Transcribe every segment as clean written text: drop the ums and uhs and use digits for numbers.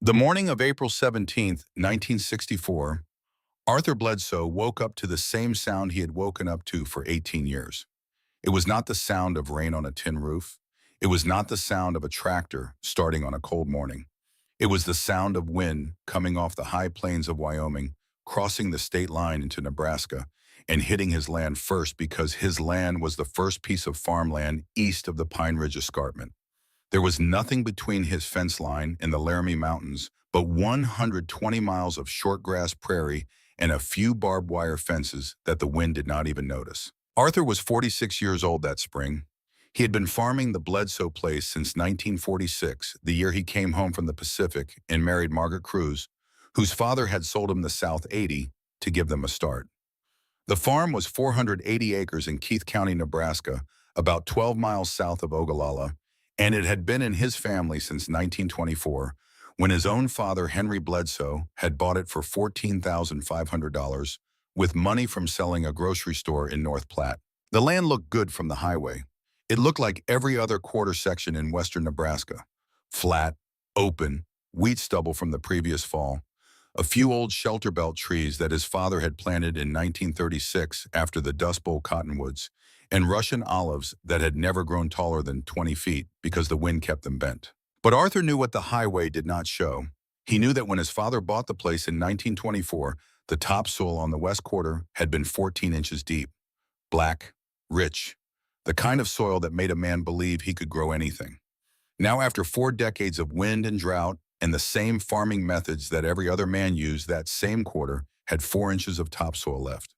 The morning of April 17th, 1964, Arthur Bledsoe woke up to the same sound he had woken up to for 18 years. It was not the sound of rain on a tin roof. It was not the sound of a tractor starting on a cold morning. It was the sound of wind coming off the high plains of Wyoming, crossing the state line into Nebraska, and hitting his land first because his land was the first piece of farmland east of the Pine Ridge Escarpment. There was nothing between his fence line and the Laramie Mountains but 120 miles of short grass prairie and a few barbed wire fences that the wind did not even notice. Arthur was 46 years old that spring. He had been farming the Bledsoe place since 1946, the year he came home from the Pacific and married Margaret Cruz, whose father had sold him the South 80 to give them a start. The farm was 480 acres in Keith County, Nebraska, about 12 miles south of Ogallala, and it had been in his family since 1924, when his own father, Henry Bledsoe, had bought it for $14,500 with money from selling a grocery store in North Platte. The land looked good from the highway. It looked like every other quarter section in western Nebraska. Flat, open, wheat stubble from the previous fall, a few old shelter belt trees that his father had planted in 1936 after the Dust Bowl cottonwoods, and Russian olives that had never grown taller than 20 feet because the wind kept them bent. But Arthur knew what the highway did not show. He knew that when his father bought the place in 1924, the topsoil on the west quarter had been 14 inches deep, black, rich, the kind of soil that made a man believe he could grow anything. Now, after 4 decades of wind and drought and the same farming methods that every other man used, that same quarter had 4 inches of topsoil left.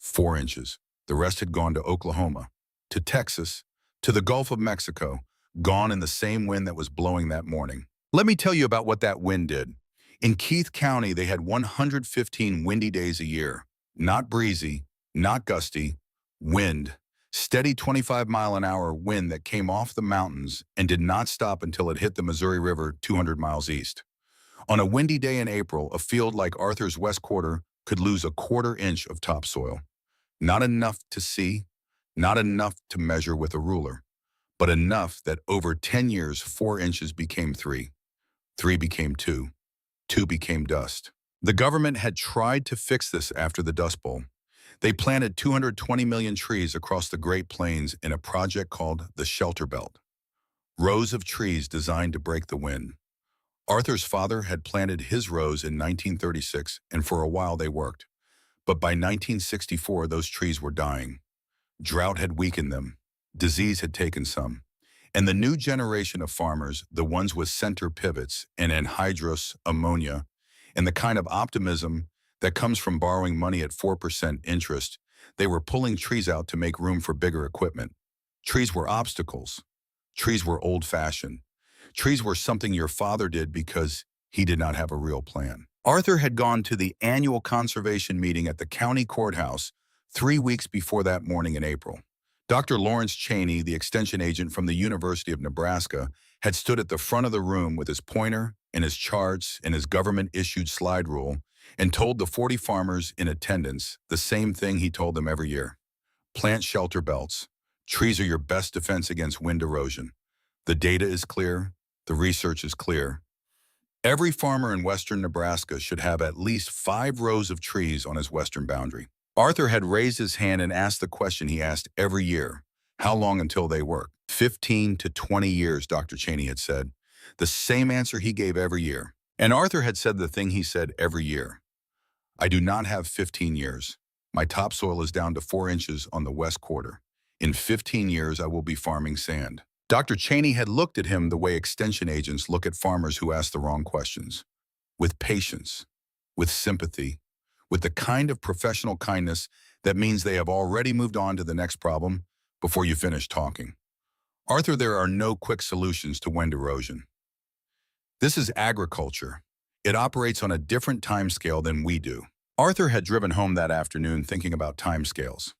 4 inches. The rest had gone to Oklahoma, to Texas, to the Gulf of Mexico, gone in the same wind that was blowing that morning. Let me tell you about what that wind did. In Keith County, they had 115 windy days a year. Not breezy, not gusty, wind. Steady 25-mile-an-hour wind that came off the mountains and did not stop until it hit the Missouri River 200 miles east. On a windy day in April, a field like Arthur's West Quarter could lose a quarter-inch of topsoil. Not enough to see, not enough to measure with a ruler, but enough that over 10 years, 4 inches became 3. 3 became 2. 2 became dust. The government had tried to fix this after the Dust Bowl. They planted 220 million trees across the Great Plains in a project called the Shelter Belt. Rows of trees designed to break the wind. Arthur's father had planted his rows in 1936, and for a while they worked. But by 1964, those trees were dying. Drought had weakened them. Disease had taken some. And the new generation of farmers, the ones with center pivots and anhydrous ammonia, and the kind of optimism that comes from borrowing money at 4% interest, they were pulling trees out to make room for bigger equipment. Trees were obstacles. Trees were old-fashioned. Trees were something your father did because he did not have a real plan. Arthur had gone to the annual conservation meeting at the county courthouse 3 weeks before that morning in April. Dr. Lawrence Cheney, the extension agent from the University of Nebraska, had stood at the front of the room with his pointer and his charts and his government-issued slide rule and told the 40 farmers in attendance the same thing he told them every year. Plant shelter belts. Trees are your best defense against wind erosion. The data is clear. The research is clear. Every farmer in western Nebraska should have at least 5 rows of trees on his western boundary. Arthur had raised his hand and asked the question he asked every year. How long until they work? 15 to 20 years, Dr. Cheney had said. The same answer he gave every year. And Arthur had said the thing he said every year. I do not have 15 years. My topsoil is down to 4 inches on the west quarter. In 15 years, I will be farming sand. Dr. Cheney had looked at him the way extension agents look at farmers who ask the wrong questions. With patience, with sympathy, with the kind of professional kindness that means they have already moved on to the next problem before you finish talking. Arthur, there are no quick solutions to wind erosion. This is agriculture. It operates on a different timescale than we do. Arthur had driven home that afternoon thinking about timescales.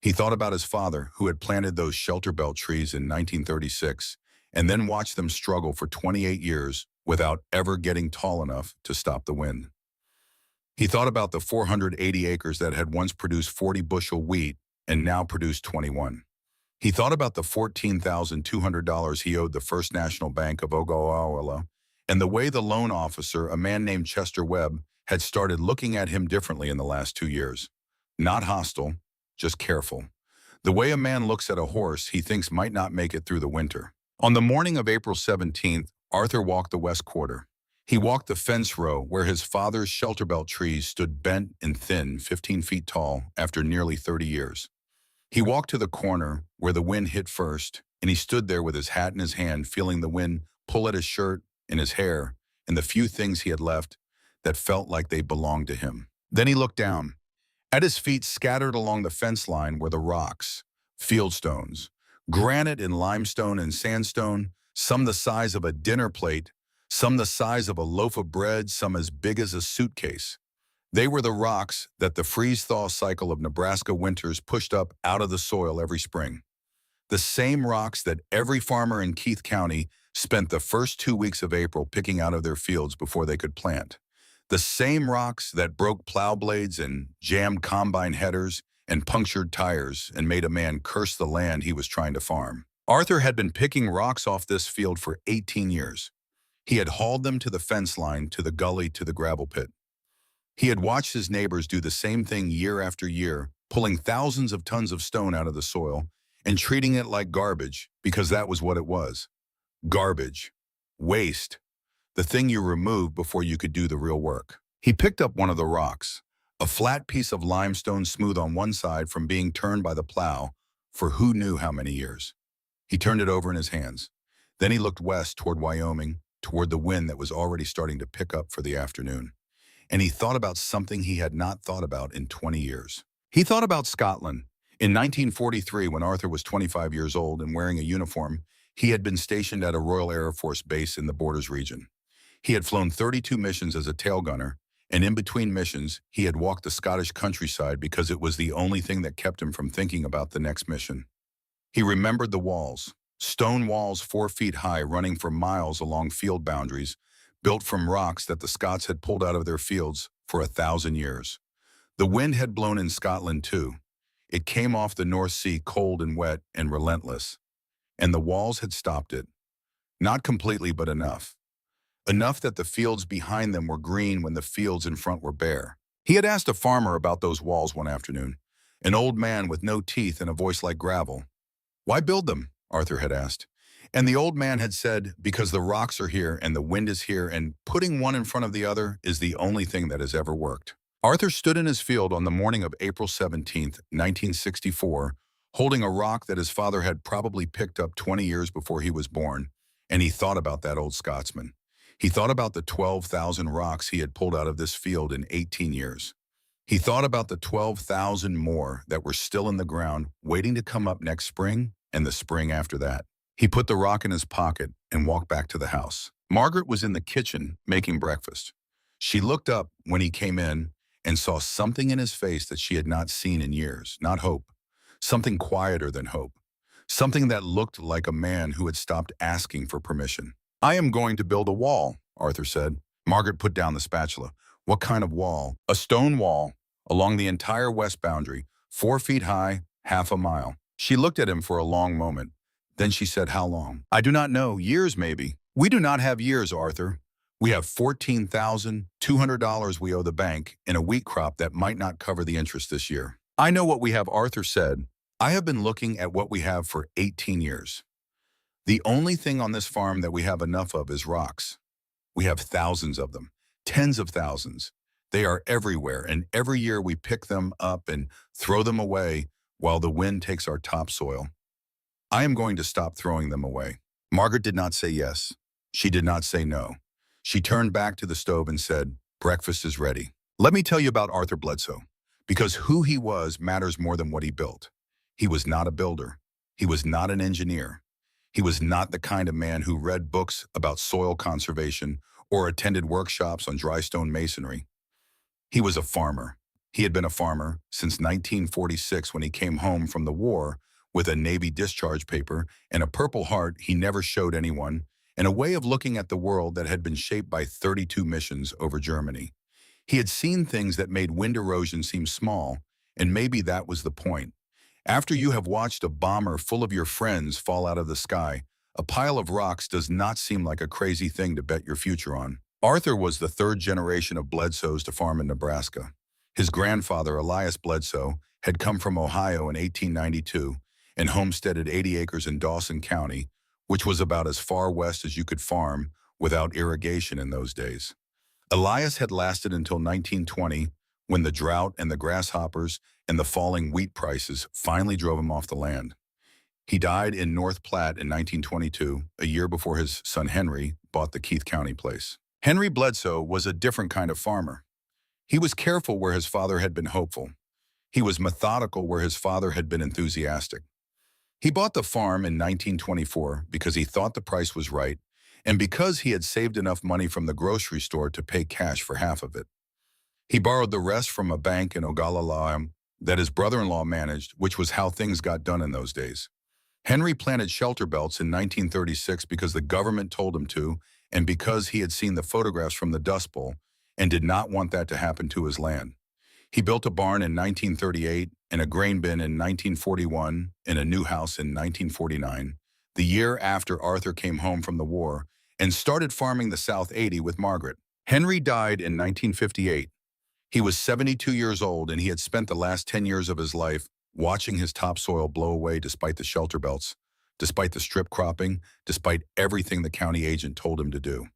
He thought about his father, who had planted those shelter belt trees in 1936, and then watched them struggle for 28 years without ever getting tall enough to stop the wind. He thought about the 480 acres that had once produced 40 bushel wheat and now produced 21. He thought about the $14,200 he owed the First National Bank of Ogallala and the way the loan officer, a man named Chester Webb, had started looking at him differently in the last 2 years. Not hostile, just careful. The way a man looks at a horse he thinks might not make it through the winter. On the morning of April 17th, Arthur walked the west quarter. He walked the fence row where his father's shelter belt trees stood bent and thin, 15 feet tall, after nearly 30 years. He walked to the corner where the wind hit first, and he stood there with his hat in his hand, feeling the wind pull at his shirt and his hair and the few things he had left that felt like they belonged to him. Then he looked down. At his feet, scattered along the fence line, were the rocks, fieldstones, granite and limestone and sandstone, some the size of a dinner plate, some the size of a loaf of bread, some as big as a suitcase. They were the rocks that the freeze-thaw cycle of Nebraska winters pushed up out of the soil every spring. The same rocks that every farmer in Keith County spent the first 2 weeks of April picking out of their fields before they could plant. The same rocks that broke plow blades and jammed combine headers and punctured tires and made a man curse the land he was trying to farm. Arthur had been picking rocks off this field for 18 years. He had hauled them to the fence line, to the gully, to the gravel pit. He had watched his neighbors do the same thing year after year, pulling thousands of tons of stone out of the soil and treating it like garbage, because that was what it was. Garbage. Waste. The thing you removed before you could do the real work. He picked up one of the rocks, a flat piece of limestone smooth on one side from being turned by the plow for who knew how many years. He turned it over in his hands. Then he looked west toward Wyoming, toward the wind that was already starting to pick up for the afternoon. And he thought about something he had not thought about in 20 years. He thought about Scotland. In 1943, when Arthur was 25 years old and wearing a uniform, he had been stationed at a Royal Air Force base in the Borders region. He had flown 32 missions as a tail gunner, and in between missions, he had walked the Scottish countryside because it was the only thing that kept him from thinking about the next mission. He remembered the walls, stone walls 4 feet high running for miles along field boundaries, built from rocks that the Scots had pulled out of their fields for 1,000 years. The wind had blown in Scotland too. It came off the North Sea cold and wet and relentless, and the walls had stopped it. Not completely, but enough. Enough that the fields behind them were green when the fields in front were bare. He had asked a farmer about those walls one afternoon, an old man with no teeth and a voice like gravel. "Why build them?" Arthur had asked. And the old man had said, "Because the rocks are here and the wind is here, and putting one in front of the other is the only thing that has ever worked." Arthur stood in his field on the morning of April 17th, 1964, holding a rock that his father had probably picked up 20 years before he was born, and he thought about that old Scotsman. He thought about the 12,000 rocks he had pulled out of this field in 18 years. He thought about the 12,000 more that were still in the ground, waiting to come up next spring and the spring after that. He put the rock in his pocket and walked back to the house. Margaret was in the kitchen making breakfast. She looked up when he came in and saw something in his face that she had not seen in years, not hope. Something quieter than hope. Something that looked like a man who had stopped asking for permission. "I am going to build a wall," Arthur said. Margaret put down the spatula. "What kind of wall?" "A stone wall, along the entire west boundary, 4 feet high, half a mile." She looked at him for a long moment. Then she said, "How long?" "I do not know. Years, maybe." "We do not have years, Arthur. We have $14,200 we owe the bank in a wheat crop that might not cover the interest this year." "I know what we have," Arthur said. "I have been looking at what we have for 18 years. The only thing on this farm that we have enough of is rocks. We have thousands of them, tens of thousands. They are everywhere, and every year we pick them up and throw them away while the wind takes our topsoil. I am going to stop throwing them away." Margaret did not say yes. She did not say no. She turned back to the stove and said, "Breakfast is ready." Let me tell you about Arthur Bledsoe, because who he was matters more than what he built. He was not a builder. He was not an engineer. He was not the kind of man who read books about soil conservation or attended workshops on dry stone masonry. He was a farmer. He had been a farmer since 1946 when he came home from the war with a Navy discharge paper and a Purple Heart he never showed anyone, and a way of looking at the world that had been shaped by 32 missions over Germany. He had seen things that made wind erosion seem small, and maybe that was the point. After you have watched a bomber full of your friends fall out of the sky, A pile of rocks does not seem like a crazy thing to bet your future on. Arthur was the third generation of Bledsoes to farm in Nebraska. His grandfather, Elias Bledsoe, had come from Ohio in 1892 and homesteaded 80 acres in Dawson County, which was about as far west as you could farm without irrigation in those days. Elias had lasted until 1920, when the drought and the grasshoppers and the falling wheat prices finally drove him off the land. He died in North Platte in 1922, a year before his son Henry bought the Keith County place. Henry Bledsoe was a different kind of farmer. He was careful where his father had been hopeful. He was methodical where his father had been enthusiastic. He bought the farm in 1924 because he thought the price was right and because he had saved enough money from the grocery store to pay cash for half of it. He borrowed the rest from a bank in Ogallala that his brother-in-law managed, which was how things got done in those days. Henry planted shelter belts in 1936 because the government told him to and because he had seen the photographs from the Dust Bowl and did not want that to happen to his land. He built a barn in 1938 and a grain bin in 1941 and a new house in 1949, the year after Arthur came home from the war, and started farming the South 80 with Margaret. Henry died in 1958. He was 72 years old and he had spent the last 10 years of his life watching his topsoil blow away despite the shelter belts, despite the strip cropping, despite everything the county agent told him to do.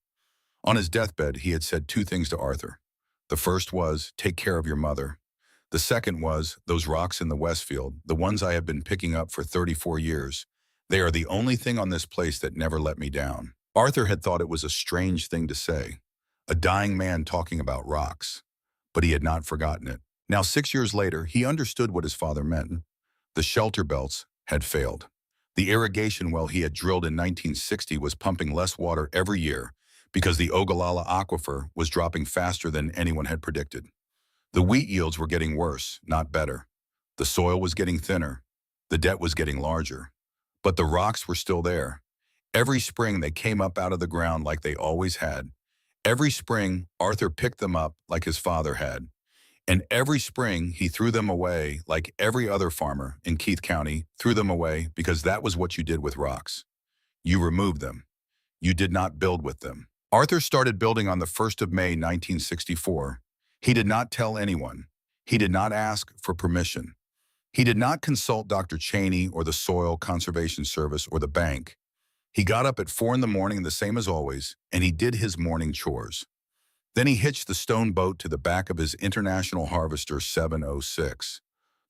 On his deathbed, he had said two things to Arthur. The first was, take care of your mother. The second was, those rocks in the Westfield, the ones I have been picking up for 34 years, they are the only thing on this place that never let me down. Arthur had thought it was a strange thing to say, a dying man talking about rocks, but he had not forgotten it. Now, 6 years later, he understood what his father meant. The shelter belts had failed. The irrigation well he had drilled in 1960 was pumping less water every year because the Ogallala aquifer was dropping faster than anyone had predicted. The wheat yields were getting worse, not better. The soil was getting thinner. The debt was getting larger. But the rocks were still there. Every spring they came up out of the ground like they always had. Every spring, Arthur picked them up like his father had. And every spring, he threw them away like every other farmer in Keith County threw them away because that was what you did with rocks. You removed them. You did not build with them. Arthur started building on the 1st of May, 1964. He did not tell anyone. He did not ask for permission. He did not consult Dr. Cheney or the Soil Conservation Service or the bank. He got up at 4 in the morning, the same as always, and he did his morning chores. Then he hitched the stone boat to the back of his International Harvester 706,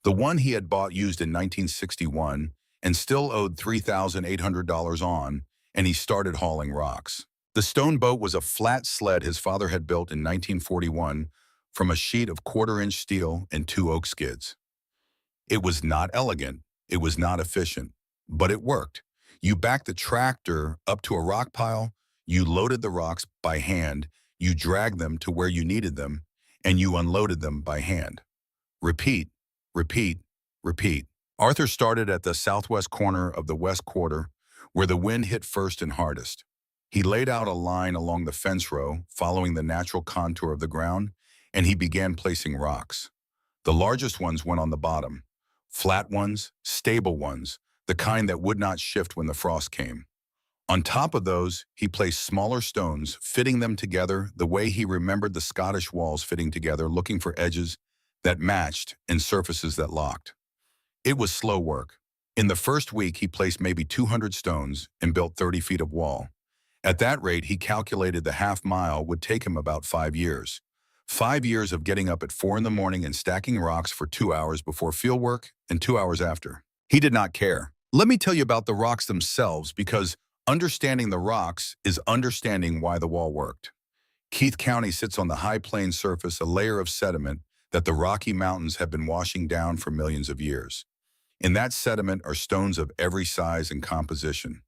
the one he had bought used in 1961 and still owed $3,800 on, and he started hauling rocks. The stone boat was a flat sled his father had built in 1941 from a sheet of 1/4-inch steel and 2 oak skids. It was not elegant, it was not efficient, but it worked. You backed the tractor up to a rock pile, you loaded the rocks by hand, you dragged them to where you needed them, and you unloaded them by hand. Repeat, repeat, repeat. Arthur started at the southwest corner of the west quarter, where the wind hit first and hardest. He laid out a line along the fence row, following the natural contour of the ground, and he began placing rocks. The largest ones went on the bottom. Flat ones, stable ones, the kind that would not shift when the frost came. On top of those, he placed smaller stones, fitting them together the way he remembered the Scottish walls fitting together, looking for edges that matched and surfaces that locked. It was slow work. In the first week, he placed maybe 200 stones and built 30 feet of wall. At that rate, he calculated the half-mile would take him about 5 years. 5 years of getting up at 4 in the morning and stacking rocks for 2 hours before field work and 2 hours after. He did not care. Let me tell you about the rocks themselves, because understanding the rocks is understanding why the wall worked. Keith County sits on the high plain surface, a layer of sediment that the Rocky Mountains have been washing down for millions of years. In that sediment are stones of every size and composition.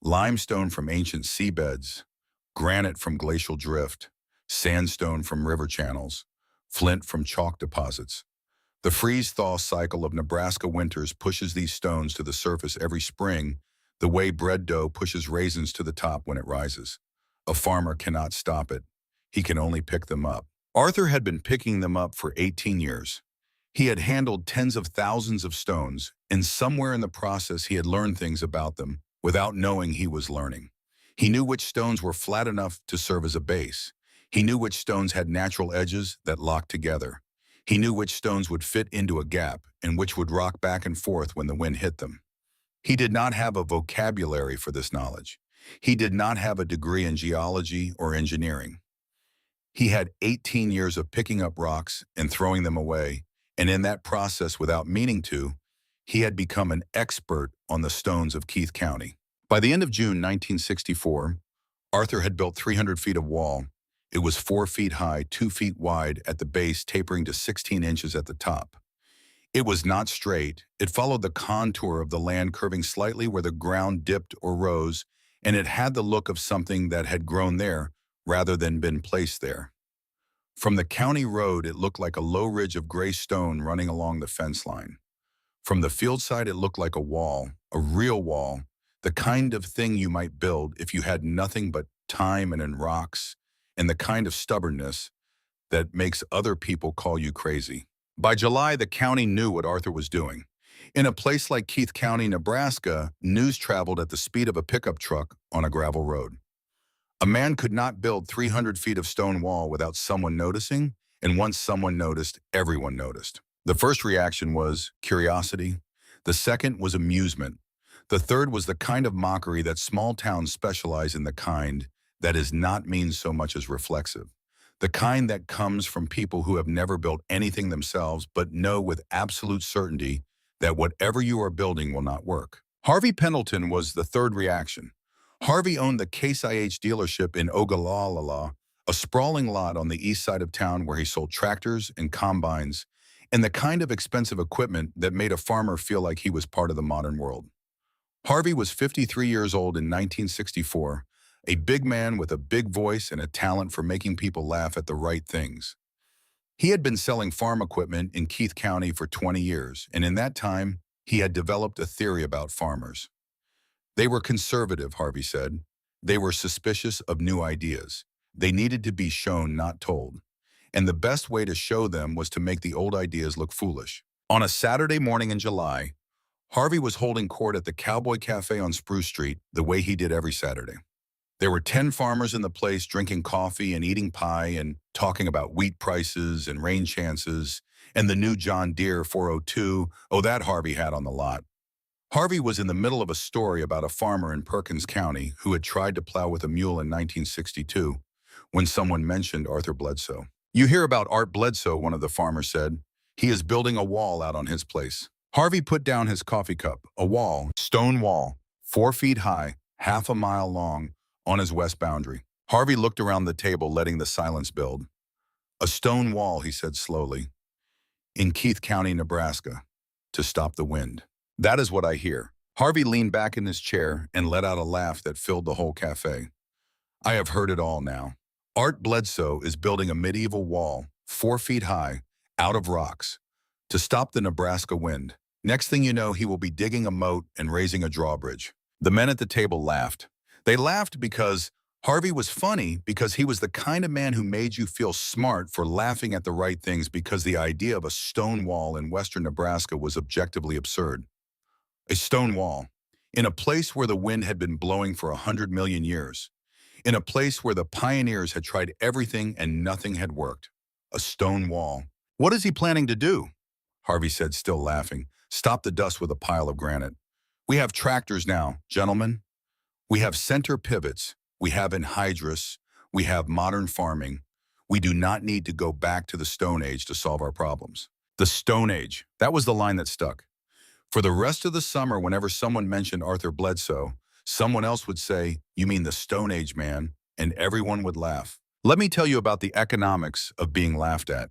Limestone from ancient seabeds, granite from glacial drift, sandstone from river channels, flint from chalk deposits. The freeze-thaw cycle of Nebraska winters pushes these stones to the surface every spring, the way bread dough pushes raisins to the top when it rises. A farmer cannot stop it. He can only pick them up. Arthur had been picking them up for 18 years. He had handled tens of thousands of stones, and somewhere in the process he had learned things about them without knowing he was learning. He knew which stones were flat enough to serve as a base. He knew which stones had natural edges that locked together. He knew which stones would fit into a gap and which would rock back and forth when the wind hit them. He did not have a vocabulary for this knowledge. He did not have a degree in geology or engineering. He had 18 years of picking up rocks and throwing them away, and in that process, without meaning to, he had become an expert on the stones of Keith County. By the end of June 1964, Arthur had built 300 feet of wall. It was 4 feet high, 2 feet wide at the base, tapering to 16 inches at the top. It was not straight. It followed the contour of the land, curving slightly where the ground dipped or rose, and it had the look of something that had grown there rather than been placed there. From the county road, it looked like a low ridge of gray stone running along the fence line. From the field side, it looked like a wall, a real wall, the kind of thing you might build if you had nothing but time and rocks, and the kind of stubbornness that makes other people call you crazy. By July, the county knew what Arthur was doing. In a place like Keith County, Nebraska, news traveled at the speed of a pickup truck on a gravel road. A man could not build 300 feet of stone wall without someone noticing, and once someone noticed, everyone noticed. The first reaction was curiosity. The second was amusement. The third was the kind of mockery that small towns specialize in, the kind that is not mean so much as reflexive. The kind that comes from people who have never built anything themselves but know with absolute certainty that whatever you are building will not work. Harvey Pendleton was the third reaction. Harvey owned the Case IH dealership in Ogallala, a sprawling lot on the east side of town where he sold tractors and combines and the kind of expensive equipment that made a farmer feel like he was part of the modern world. Harvey was 53 years old in 1964, a big man with a big voice and a talent for making people laugh at the right things. He had been selling farm equipment in Keith County for 20 years, and in that time, he had developed a theory about farmers. They were conservative, Harvey said. They were suspicious of new ideas. They needed to be shown, not told. And the best way to show them was to make the old ideas look foolish. On a Saturday morning in July, Harvey was holding court at the Cowboy Cafe on Spruce Street the way he did every Saturday. There were 10 farmers in the place drinking coffee and eating pie and talking about wheat prices and rain chances and the new John Deere 402, that Harvey had on the lot. Harvey was in the middle of a story about a farmer in Perkins County who had tried to plow with a mule in 1962 when someone mentioned Arthur Bledsoe. "You hear about Art Bledsoe," one of the farmers said. "He is building a wall out on his place." Harvey put down his coffee cup. A wall, stone wall, 4 feet high, half a mile long, on his west boundary. Harvey looked around the table, letting the silence build. "A stone wall," he said slowly, "in Keith County, Nebraska, to stop the wind. That is what I hear." Harvey leaned back in his chair and let out a laugh that filled the whole cafe. "I have heard it all now. Art Bledsoe is building a medieval wall, 4 feet high, out of rocks, to stop the Nebraska wind. Next thing you know, he will be digging a moat and raising a drawbridge." The men at the table laughed. They laughed because Harvey was funny, because he was the kind of man who made you feel smart for laughing at the right things, because the idea of a stone wall in western Nebraska was objectively absurd. A stone wall, in a place where the wind had been blowing for 100 million years, in a place where the pioneers had tried everything and nothing had worked. A stone wall. "What is he planning to do?" Harvey said, still laughing. "Stop the dust with a pile of granite. We have tractors now, gentlemen. We have center pivots. We have anhydrous. We have modern farming. We do not need to go back to the Stone Age to solve our problems." The Stone Age. That was the line that stuck. For the rest of the summer, whenever someone mentioned Arthur Bledsoe, someone else would say, "You mean the Stone Age, man," and everyone would laugh. Let me tell you about the economics of being laughed at.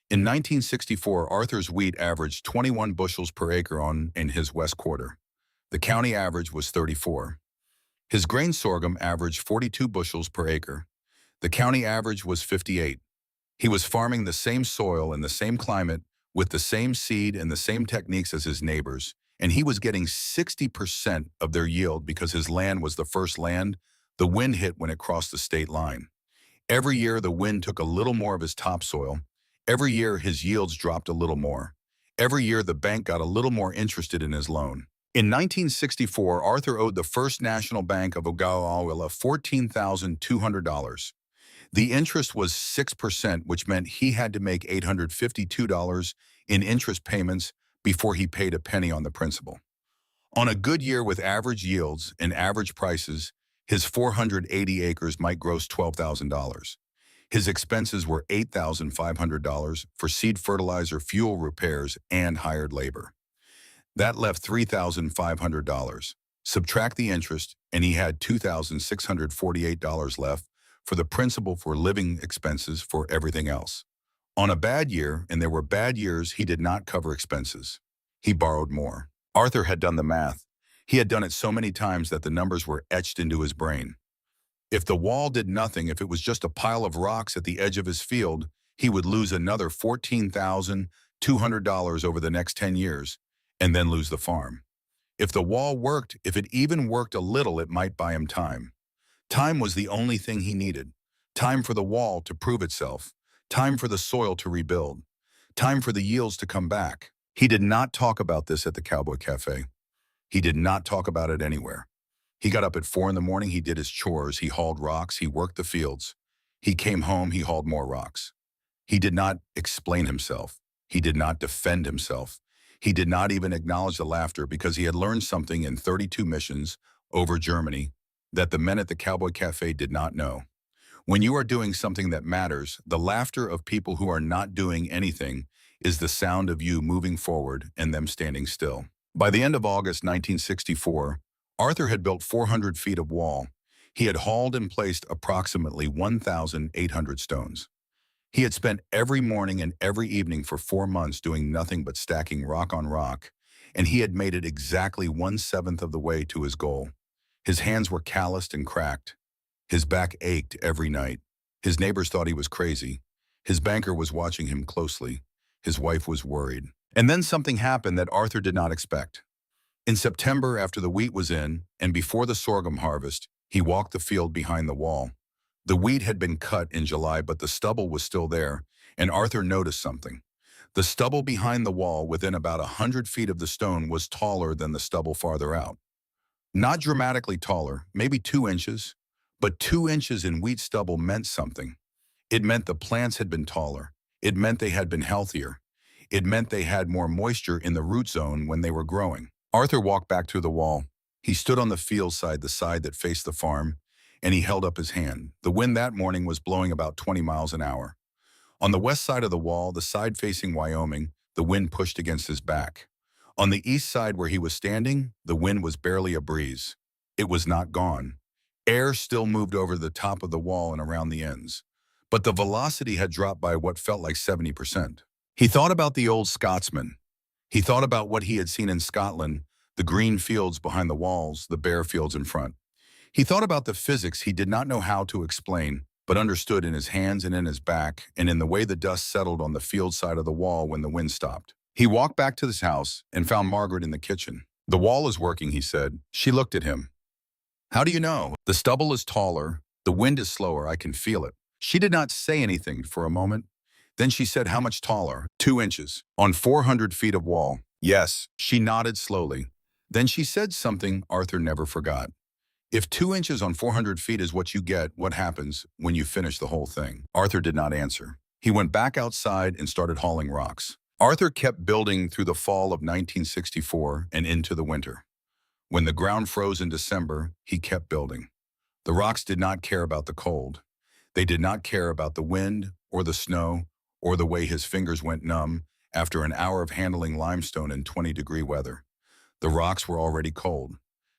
In 1964, Arthur's wheat averaged 21 bushels per acre in his west quarter. The county average was 34. His grain sorghum averaged 42 bushels per acre. The county average was 58. He was farming the same soil in the same climate, with the same seed and the same techniques as his neighbors, and he was getting 60% of their yield because his land was the first land the wind hit when it crossed the state line. Every year, the wind took a little more of his topsoil. Every year, his yields dropped a little more. Every year, the bank got a little more interested in his loan. In 1964, Arthur owed the First National Bank of Ogawa $14,200. The interest was 6%, which meant he had to make $852 in interest payments before he paid a penny on the principal. On a good year with average yields and average prices, his 480 acres might gross $12,000. His expenses were $8,500 for seed fertilizer, fuel repairs, and hired labor. That left $3,500. Subtract the interest, and he had $2,648 left for the principal, for living expenses, for everything else. On a bad year, and there were bad years, he did not cover expenses. He borrowed more. Arthur had done the math. He had done it so many times that the numbers were etched into his brain. If the wall did nothing, if it was just a pile of rocks at the edge of his field, he would lose another $14,200 over the next 10 years, and then lose the farm. If the wall worked, if it even worked a little, it might buy him time. Time was the only thing he needed. Time for the wall to prove itself. Time for the soil to rebuild. Time for the yields to come back. He did not talk about this at the Cowboy Cafe. He did not talk about it anywhere. He got up at 4 in the morning, he did his chores, he hauled rocks, he worked the fields. He came home, he hauled more rocks. He did not explain himself. He did not defend himself. He did not even acknowledge the laughter, because he had learned something in 32 missions over Germany that the men at the Cowboy Cafe did not know. When you are doing something that matters, the laughter of people who are not doing anything is the sound of you moving forward and them standing still. By the end of August 1964, Arthur had built 400 feet of wall. He had hauled and placed approximately 1,800 stones. He had spent every morning and every evening for 4 months doing nothing but stacking rock on rock, and he had made it exactly 1/7 of the way to his goal. His hands were calloused and cracked. His back ached every night. His neighbors thought he was crazy. His banker was watching him closely. His wife was worried. And then something happened that Arthur did not expect. In September, after the wheat was in, and before the sorghum harvest, he walked the field behind the wall. The wheat had been cut in July, but the stubble was still there, and Arthur noticed something. The stubble behind the wall, within about 100 feet of the stone, was taller than the stubble farther out. Not dramatically taller, maybe 2 inches, but 2 inches in wheat stubble meant something. It meant the plants had been taller. It meant they had been healthier. It meant they had more moisture in the root zone when they were growing. Arthur walked back through the wall. He stood on the field side, the side that faced the farm, and he held up his hand. The wind that morning was blowing about 20 miles an hour. On the west side of the wall, the side facing Wyoming, the wind pushed against his back. On the east side where he was standing, the wind was barely a breeze. It was not gone. Air still moved over the top of the wall and around the ends, but the velocity had dropped by what felt like 70%. He thought about the old Scotsman. He thought about what he had seen in Scotland, the green fields behind the walls, the bare fields in front. He thought about the physics he did not know how to explain, but understood in his hands and in his back, and in the way the dust settled on the field side of the wall when the wind stopped. He walked back to his house and found Margaret in the kitchen. "The wall is working," he said. She looked at him. "How do you know?" "The stubble is taller. The wind is slower. I can feel it." She did not say anything for a moment. Then she said, "How much taller?" 2 inches. "On 400 feet of wall." "Yes." She nodded slowly. Then she said something Arthur never forgot. "If 2 inches on 400 feet is what you get, what happens when you finish the whole thing?" Arthur did not answer. He went back outside and started hauling rocks. Arthur kept building through the fall of 1964 and into the winter. When the ground froze in December, he kept building. The rocks did not care about the cold. They did not care about the wind or the snow or the way his fingers went numb after an hour of handling limestone in 20-degree weather. The rocks were already cold.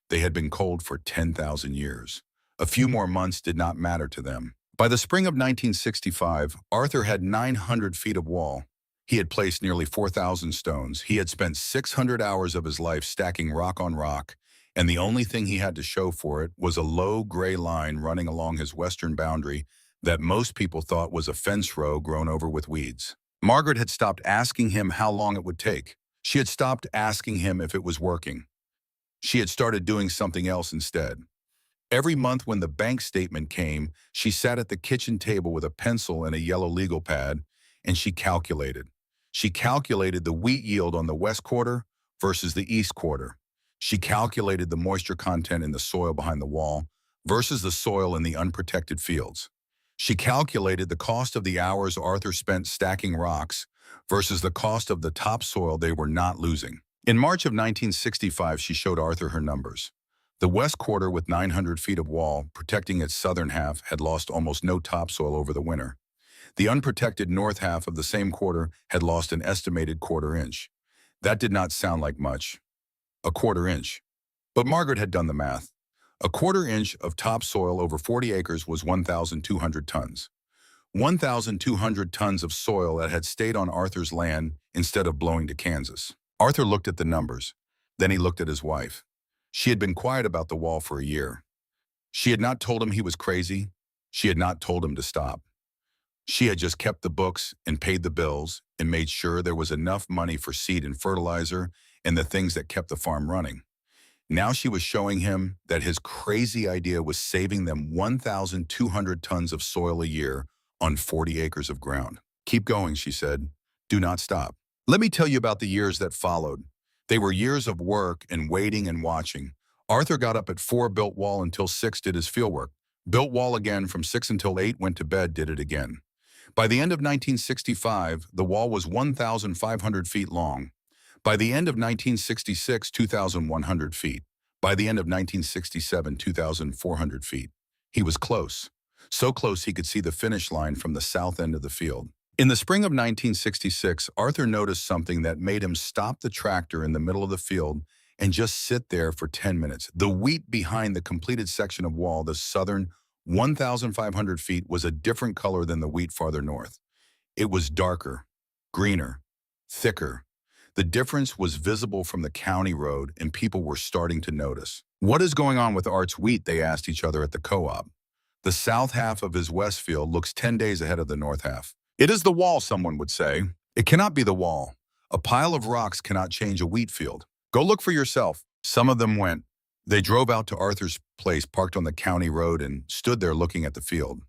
They had been cold for 10,000 years. A few more months did not matter to them. By the spring of 1965, Arthur had 900 feet of wall. He had placed nearly 4,000 stones. He had spent 600 hours of his life stacking rock on rock, and the only thing he had to show for it was a low gray line running along his western boundary that most people thought was a fence row grown over with weeds. Margaret had stopped asking him how long it would take. She had stopped asking him if it was working. She had started doing something else instead. Every month when the bank statement came, she sat at the kitchen table with a pencil and a yellow legal pad, and she calculated. She calculated the wheat yield on the west quarter versus the east quarter. She calculated the moisture content in the soil behind the wall versus the soil in the unprotected fields. She calculated the cost of the hours Arthur spent stacking rocks versus the cost of the topsoil they were not losing. In March of 1965, she showed Arthur her numbers. The west quarter, with 900 feet of wall protecting its southern half, had lost almost no topsoil over the winter. The unprotected north half of the same quarter had lost an estimated quarter-inch. That did not sound like much. A quarter-inch. But Margaret had done the math. A quarter-inch of topsoil over 40 acres was 1,200 tons. 1,200 tons of soil that had stayed on Arthur's land instead of blowing to Kansas. Arthur looked at the numbers. Then he looked at his wife. She had been quiet about the wall for a year. She had not told him he was crazy. She had not told him to stop. She had just kept the books and paid the bills and made sure there was enough money for seed and fertilizer and the things that kept the farm running. Now she was showing him that his crazy idea was saving them 1,200 tons of soil a year on 40 acres of ground. "Keep going," she said. "Do not stop." Let me tell you about the years that followed. They were years of work and waiting and watching. Arthur got up at 4, built wall until 6, did his fieldwork. Built wall again from 6 until 8, went to bed, did it again. By the end of 1965, the wall was 1,500 feet long. By the end of 1966, 2,100 feet. By the end of 1967, 2,400 feet. He was close. So close he could see the finish line from the south end of the field. In the spring of 1966, Arthur noticed something that made him stop the tractor in the middle of the field and just sit there for 10 minutes. The wheat behind the completed section of wall, the southern 1,500 feet, was a different color than the wheat farther north. It was darker, greener, thicker. The difference was visible from the county road, and people were starting to notice. "What is going on with Art's wheat?" they asked each other at the co-op. "The south half of his west field looks 10 days ahead of the north half." "It is the wall," someone would say. "It cannot be the wall. A pile of rocks cannot change a wheat field. Go look for yourself." Some of them went. They drove out to Arthur's place, parked on the county road, and stood there looking at the field.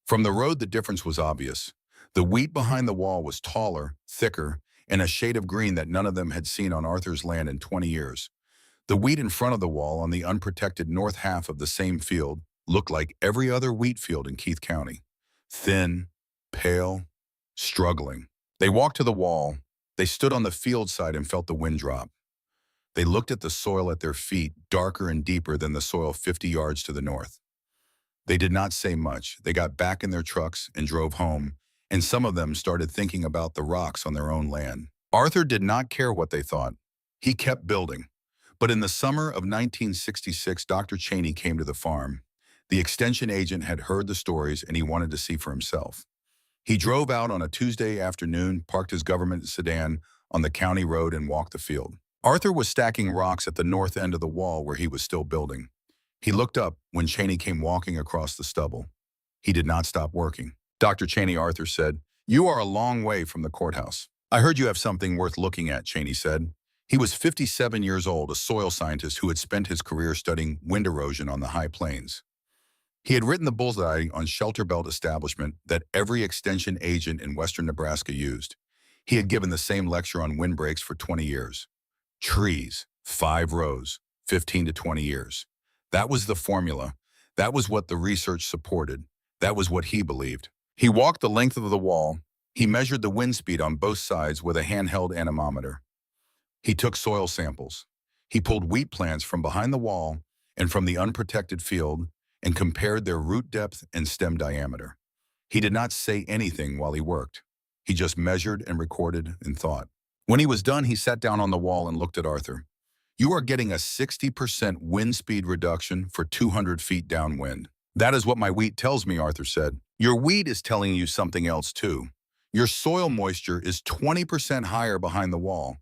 From the road, the difference was obvious. The wheat behind the wall was taller, thicker, and a shade of green that none of them had seen on Arthur's land in 20 years. The wheat in front of the wall on the unprotected north half of the same field looked like every other wheat field in Keith County. Thin, pale, struggling. They walked to the wall. They stood on the field side and felt the wind drop. They looked at the soil at their feet, darker and deeper than the soil 50 yards to the north. They did not say much. They got back in their trucks and drove home, and some of them started thinking about the rocks on their own land. Arthur did not care what they thought. He kept building. But in the summer of 1966, Dr. Cheney came to the farm. The extension agent had heard the stories, and he wanted to see for himself. He drove out on a Tuesday afternoon, parked his government sedan on the county road, and walked the field. Arthur was stacking rocks at the north end of the wall where he was still building. He looked up when Cheney came walking across the stubble. He did not stop working. "Dr. Cheney," Arthur said, "you are a long way from the courthouse." "I heard you have something worth looking at," Cheney said. He was 57 years old, a soil scientist who had spent his career studying wind erosion on the high plains. He had written the bullseye on shelter belt establishment that every extension agent in western Nebraska used. He had given the same lecture on windbreaks for 20 years. Trees, 5 rows, 15 to 20 years. That was the formula. That was what the research supported. That was what he believed. He walked the length of the wall. He measured the wind speed on both sides with a handheld anemometer. He took soil samples. He pulled wheat plants from behind the wall and from the unprotected field and compared their root depth and stem diameter. He did not say anything while he worked. He just measured and recorded and thought. When he was done, he sat down on the wall and looked at Arthur. "You are getting a 60% wind speed reduction for 200 feet downwind." "That is what my wheat tells me," Arthur said. "Your wheat is telling you something else too. Your soil moisture is 20% higher behind the wall.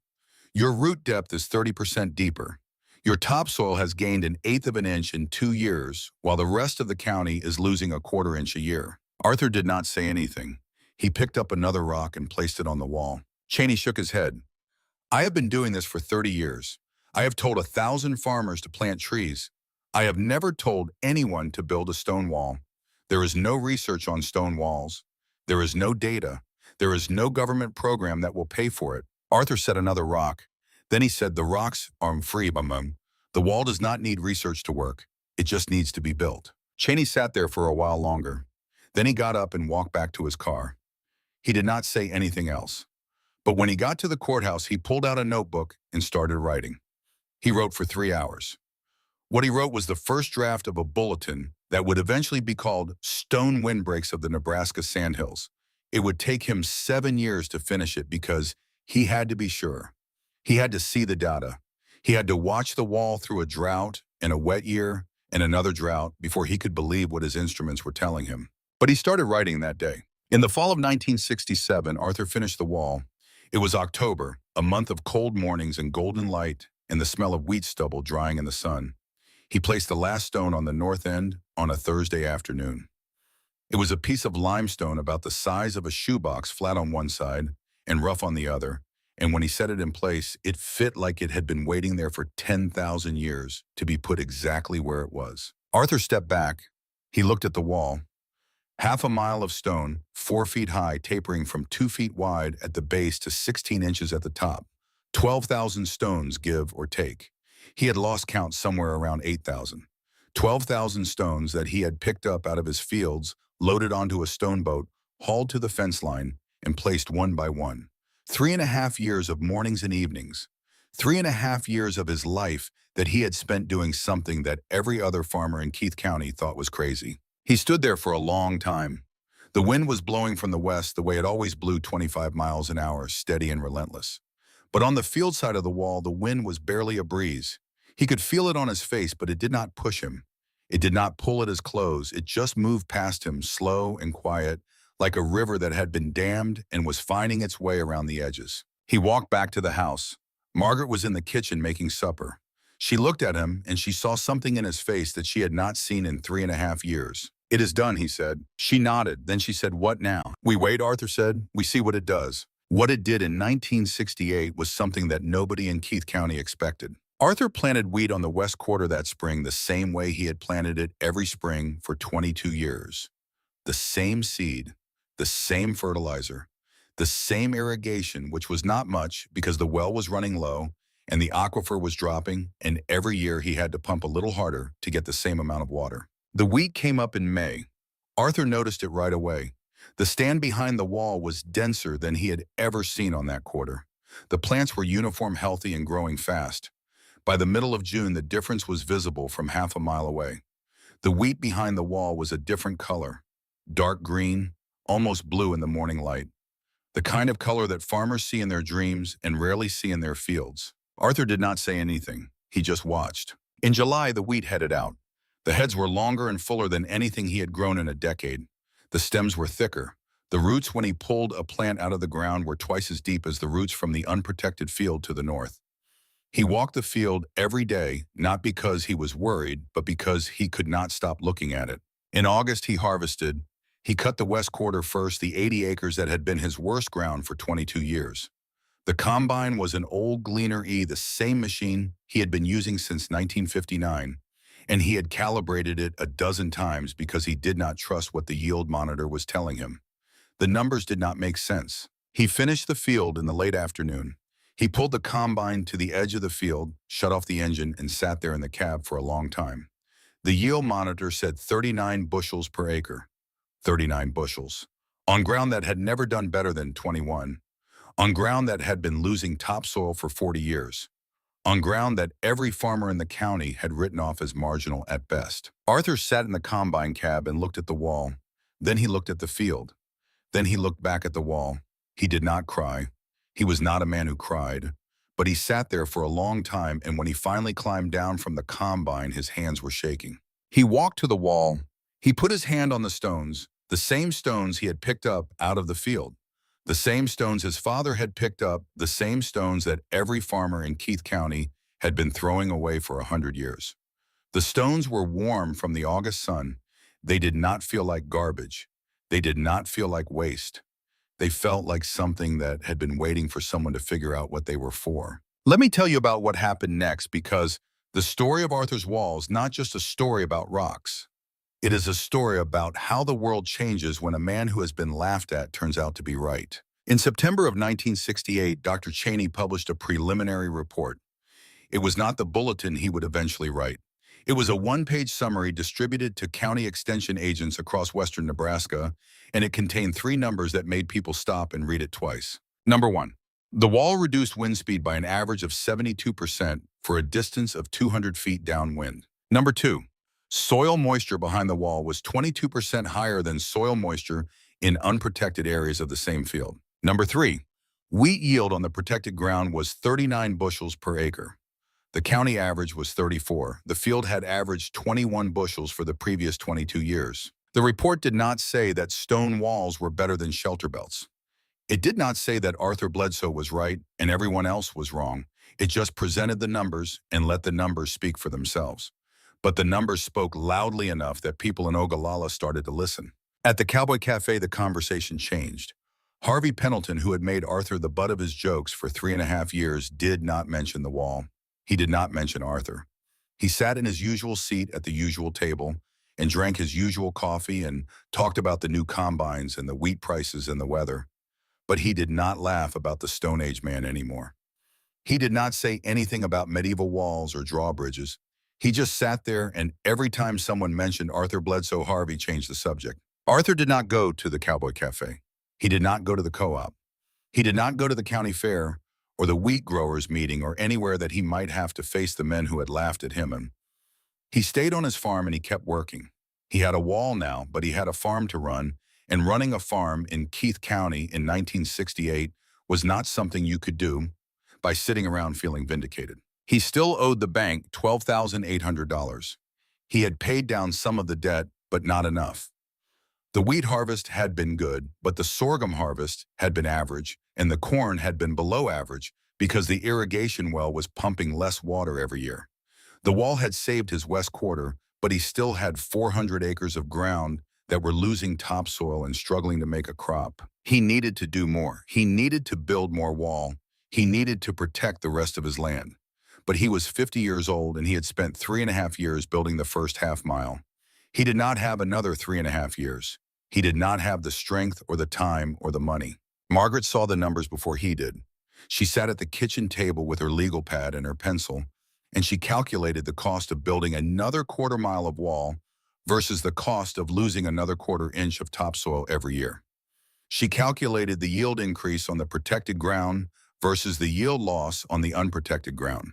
Your root depth is 30% deeper. Your topsoil has gained 1/8 of an inch in 2 years, while the rest of the county is losing a 1/4 inch a year." Arthur did not say anything. He picked up another rock and placed it on the wall. Cheney shook his head. "I have been doing this for 30 years. I have told 1,000 farmers to plant trees. I have never told anyone to build a stone wall. There is no research on stone walls. There is no data. There is no government program that will pay for it." Arthur set another rock. Then he said, "The rocks are free, mum. The wall does not need research to work. It just needs to be built." Cheney sat there for a while longer. Then he got up and walked back to his car. He did not say anything else. But when he got to the courthouse, he pulled out a notebook and started writing. He wrote for 3 hours. What he wrote was the first draft of a bulletin that would eventually be called Stone Windbreaks of the Nebraska Sandhills. It would take him 7 years to finish it because he had to be sure. He had to see the data. He had to watch the wall through a drought and a wet year and another drought before he could believe what his instruments were telling him. But he started writing that day. In the fall of 1967, Arthur finished the wall. It was October, a month of cold mornings and golden light and the smell of wheat stubble drying in the sun. He placed the last stone on the north end on a Thursday afternoon. It was a piece of limestone about the size of a shoebox, flat on one side and rough on the other, and when he set it in place, it fit like it had been waiting there for 10,000 years to be put exactly where it was. Arthur stepped back. He looked at the wall. Half a mile of stone, 4 feet high, tapering from 2 feet wide at the base to 16 inches at the top. 12,000 stones, give or take. He had lost count somewhere around 8,000. 12,000 stones that he had picked up out of his fields, loaded onto a stone boat, hauled to the fence line, and placed one by one. 3.5 years of mornings and evenings. 3.5 years of his life that he had spent doing something that every other farmer in Keith County thought was crazy. He stood there for a long time. The wind was blowing from the west the way it always blew, 25 miles an hour, steady and relentless. But on the field side of the wall, the wind was barely a breeze. He could feel it on his face, but it did not push him. It did not pull at his clothes. It just moved past him, slow and quiet, like a river that had been dammed and was finding its way around the edges. He walked back to the house. Margaret was in the kitchen making supper. She looked at him, and she saw something in his face that she had not seen in 3.5 years. "It is done," he said. She nodded. Then she said, "What now?" "We wait," Arthur said. "We see what it does." What it did in 1968 was something that nobody in Keith County expected. Arthur planted wheat on the west quarter that spring the same way he had planted it every spring for 22 years. The same seed, the same fertilizer, the same irrigation, which was not much because the well was running low and the aquifer was dropping, and every year he had to pump a little harder to get the same amount of water. The wheat came up in May. Arthur noticed it right away. The stand behind the wall was denser than he had ever seen on that quarter. The plants were uniform, healthy, and growing fast. By the middle of June, the difference was visible from half a mile away. The wheat behind the wall was a different color, dark green, almost blue in the morning light, the kind of color that farmers see in their dreams and rarely see in their fields. Arthur did not say anything. He just watched. In July, the wheat headed out. The heads were longer and fuller than anything he had grown in a decade. The stems were thicker. The roots, when he pulled a plant out of the ground, were twice as deep as the roots from the unprotected field to the north. He walked the field every day, not because he was worried, but because he could not stop looking at it. In August, he harvested. He cut the west quarter first, the 80 acres that had been his worst ground for 22 years. The combine was an old Gleaner E, the same machine he had been using since 1959, and he had calibrated it a dozen times because he did not trust what the yield monitor was telling him. The numbers did not make sense. He finished the field in the late afternoon. He pulled the combine to the edge of the field, shut off the engine, and sat there in the cab for a long time. The yield monitor said 39 bushels per acre. 39 bushels. On ground that had never done better than 21. On ground that had been losing topsoil for 40 years. On ground that every farmer in the county had written off as marginal at best. Arthur sat in the combine cab and looked at the wall. Then he looked at the field. Then he looked back at the wall. He did not cry. He was not a man who cried, but he sat there for a long time, and when he finally climbed down from the combine, his hands were shaking. He walked to the wall. He put his hand on the stones, the same stones he had picked up out of the field, the same stones his father had picked up, the same stones that every farmer in Keith County had been throwing away for 100 years. The stones were warm from the August sun. They did not feel like garbage. They did not feel like waste. They felt like something that had been waiting for someone to figure out what they were for. Let me tell you about what happened next, because the story of Arthur's Wall is not just a story about rocks. It is a story about how the world changes when a man who has been laughed at turns out to be right. In September of 1968, Dr. Cheney published a preliminary report. It was not the bulletin he would eventually write. It was a one-page summary distributed to county extension agents across western Nebraska, and it contained three numbers that made people stop and read it twice. Number one, the wall reduced wind speed by an average of 72% for a distance of 200 feet downwind. Number two, soil moisture behind the wall was 22% higher than soil moisture in unprotected areas of the same field. Number three, wheat yield on the protected ground was 39 bushels per acre. The county average was 34. The field had averaged 21 bushels for the previous 22 years. The report did not say that stone walls were better than shelter belts. It did not say that Arthur Bledsoe was right and everyone else was wrong. It just presented the numbers and let the numbers speak for themselves. But the numbers spoke loudly enough that people in Ogallala started to listen. At the Cowboy Cafe, the conversation changed. Harvey Pendleton, who had made Arthur the butt of his jokes for 3.5 years, did not mention the wall. He did not mention Arthur. He sat in his usual seat at the usual table and drank his usual coffee and talked about the new combines and the wheat prices and the weather. But he did not laugh about the Stone Age man anymore. He did not say anything about medieval walls or drawbridges. He just sat there, and every time someone mentioned Arthur Bledsoe, Harvey changed the subject. Arthur did not go to the Cowboy Cafe. He did not go to the co-op. He did not go to the county fair or the wheat growers meeting or anywhere that he might have to face the men who had laughed at him. And he stayed on his farm and he kept working. He had a wall now, but he had a farm to run, and running a farm in Keith County in 1968 was not something you could do by sitting around feeling vindicated. He still owed the bank $12,800. He had paid down some of the debt, but not enough. The wheat harvest had been good, but the sorghum harvest had been average, and the corn had been below average because the irrigation well was pumping less water every year. The wall had saved his west quarter, but he still had 400 acres of ground that were losing topsoil and struggling to make a crop. He needed to do more. He needed to build more wall. He needed to protect the rest of his land. But he was 50 years old, and he had spent 3.5 years building the first half mile. He did not have another 3.5 years. He did not have the strength or the time or the money. Margaret saw the numbers before he did. She sat at the kitchen table with her legal pad and her pencil, and she calculated the cost of building another quarter mile of wall versus the cost of losing another quarter inch of topsoil every year. She calculated the yield increase on the protected ground versus the yield loss on the unprotected ground.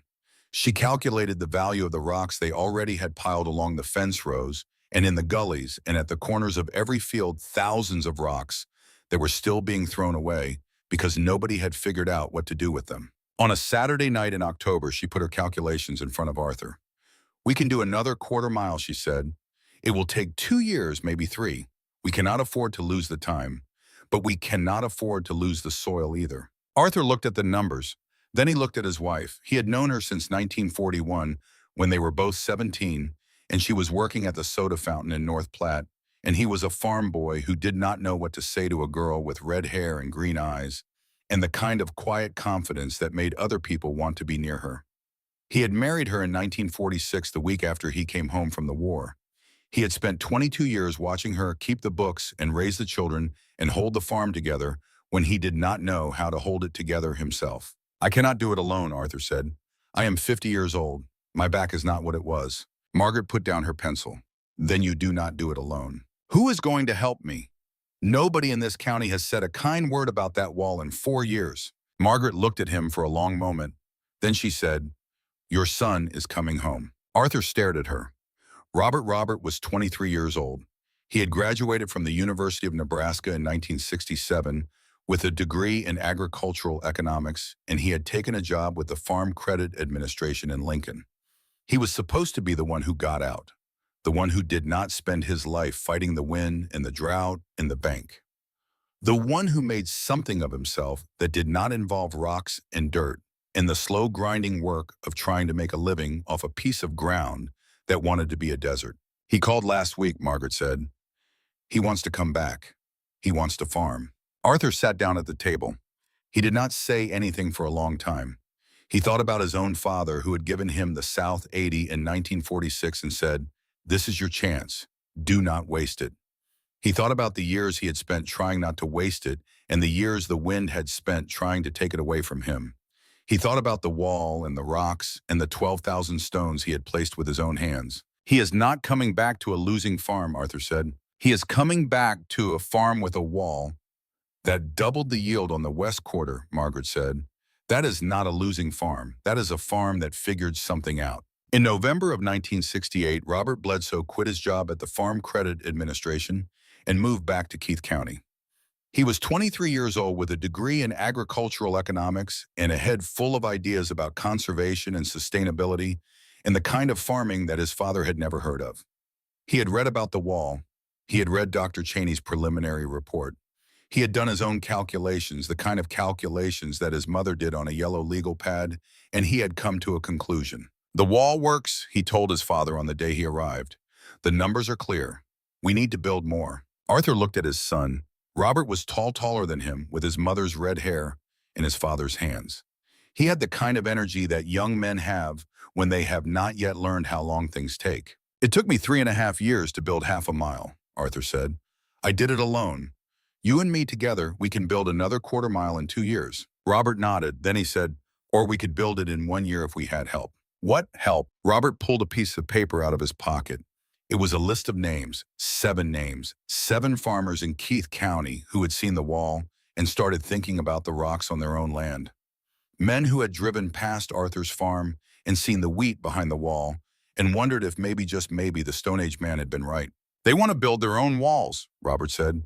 She calculated the value of the rocks they already had piled along the fence rows and in the gullies and at the corners of every field, thousands of rocks that were still being thrown away because nobody had figured out what to do with them. On a Saturday night in October, she put her calculations in front of Arthur. "We can do another quarter mile," she said. "It will take 2 years, maybe 3. We cannot afford to lose the time, but we cannot afford to lose the soil either." Arthur looked at the numbers. Then he looked at his wife. He had known her since 1941 when they were both 17, and she was working at the soda fountain in North Platte, and he was a farm boy who did not know what to say to a girl with red hair and green eyes, and the kind of quiet confidence that made other people want to be near her. He had married her in 1946, the week after he came home from the war. He had spent 22 years watching her keep the books and raise the children and hold the farm together when he did not know how to hold it together himself. "I cannot do it alone," Arthur said. "I am 50 years old. My back is not what it was." Margaret put down her pencil. "Then you do not do it alone." "Who is going to help me? Nobody in this county has said a kind word about that wall in 4 years." Margaret looked at him for a long moment. Then she said, "Your son is coming home." Arthur stared at her. Robert was 23 years old. He had graduated from the University of Nebraska in 1967 with a degree in agricultural economics, and he had taken a job with the Farm Credit Administration in Lincoln. He was supposed to be the one who got out, the one who did not spend his life fighting the wind and the drought and the bank, the one who made something of himself that did not involve rocks and dirt and the slow grinding work of trying to make a living off a piece of ground that wanted to be a desert. "He called last week," Margaret said. "He wants to come back. He wants to farm." Arthur sat down at the table. He did not say anything for a long time. He thought about his own father, who had given him the South 80 in 1946 and said, "This is your chance. Do not waste it." He thought about the years he had spent trying not to waste it and the years the wind had spent trying to take it away from him. He thought about the wall and the rocks and the 12,000 stones he had placed with his own hands. He is not coming back to a losing farm, Arthur said. He is coming back to a farm with a wall that doubled the yield on the west quarter, Margaret said. That is not a losing farm. That is a farm that figured something out. In November of 1968, Robert Bledsoe quit his job at the Farm Credit Administration and moved back to Keith County. He was 23 years old with a degree in agricultural economics and a head full of ideas about conservation and sustainability and the kind of farming that his father had never heard of. He had read about the wall. He had read Dr. Cheney's preliminary report. He had done his own calculations, the kind of calculations that his mother did on a yellow legal pad, and he had come to a conclusion. The wall works, he told his father on the day he arrived. The numbers are clear. We need to build more. Arthur looked at his son. Robert was taller than him, with his mother's red hair and his father's hands. He had the kind of energy that young men have when they have not yet learned how long things take. It took me 3.5 years to build half a mile, Arthur said. I did it alone. You and me together, we can build another quarter mile in 2 years. Robert nodded. Then he said, or we could build it in 1 year if we had help. What help? Robert pulled a piece of paper out of his pocket. It was a list of names, 7 farmers in Keith County who had seen the wall and started thinking about the rocks on their own land. Men who had driven past Arthur's farm and seen the wheat behind the wall and wondered if maybe, just maybe, the Stone Age man had been right. They want to build their own walls, Robert said.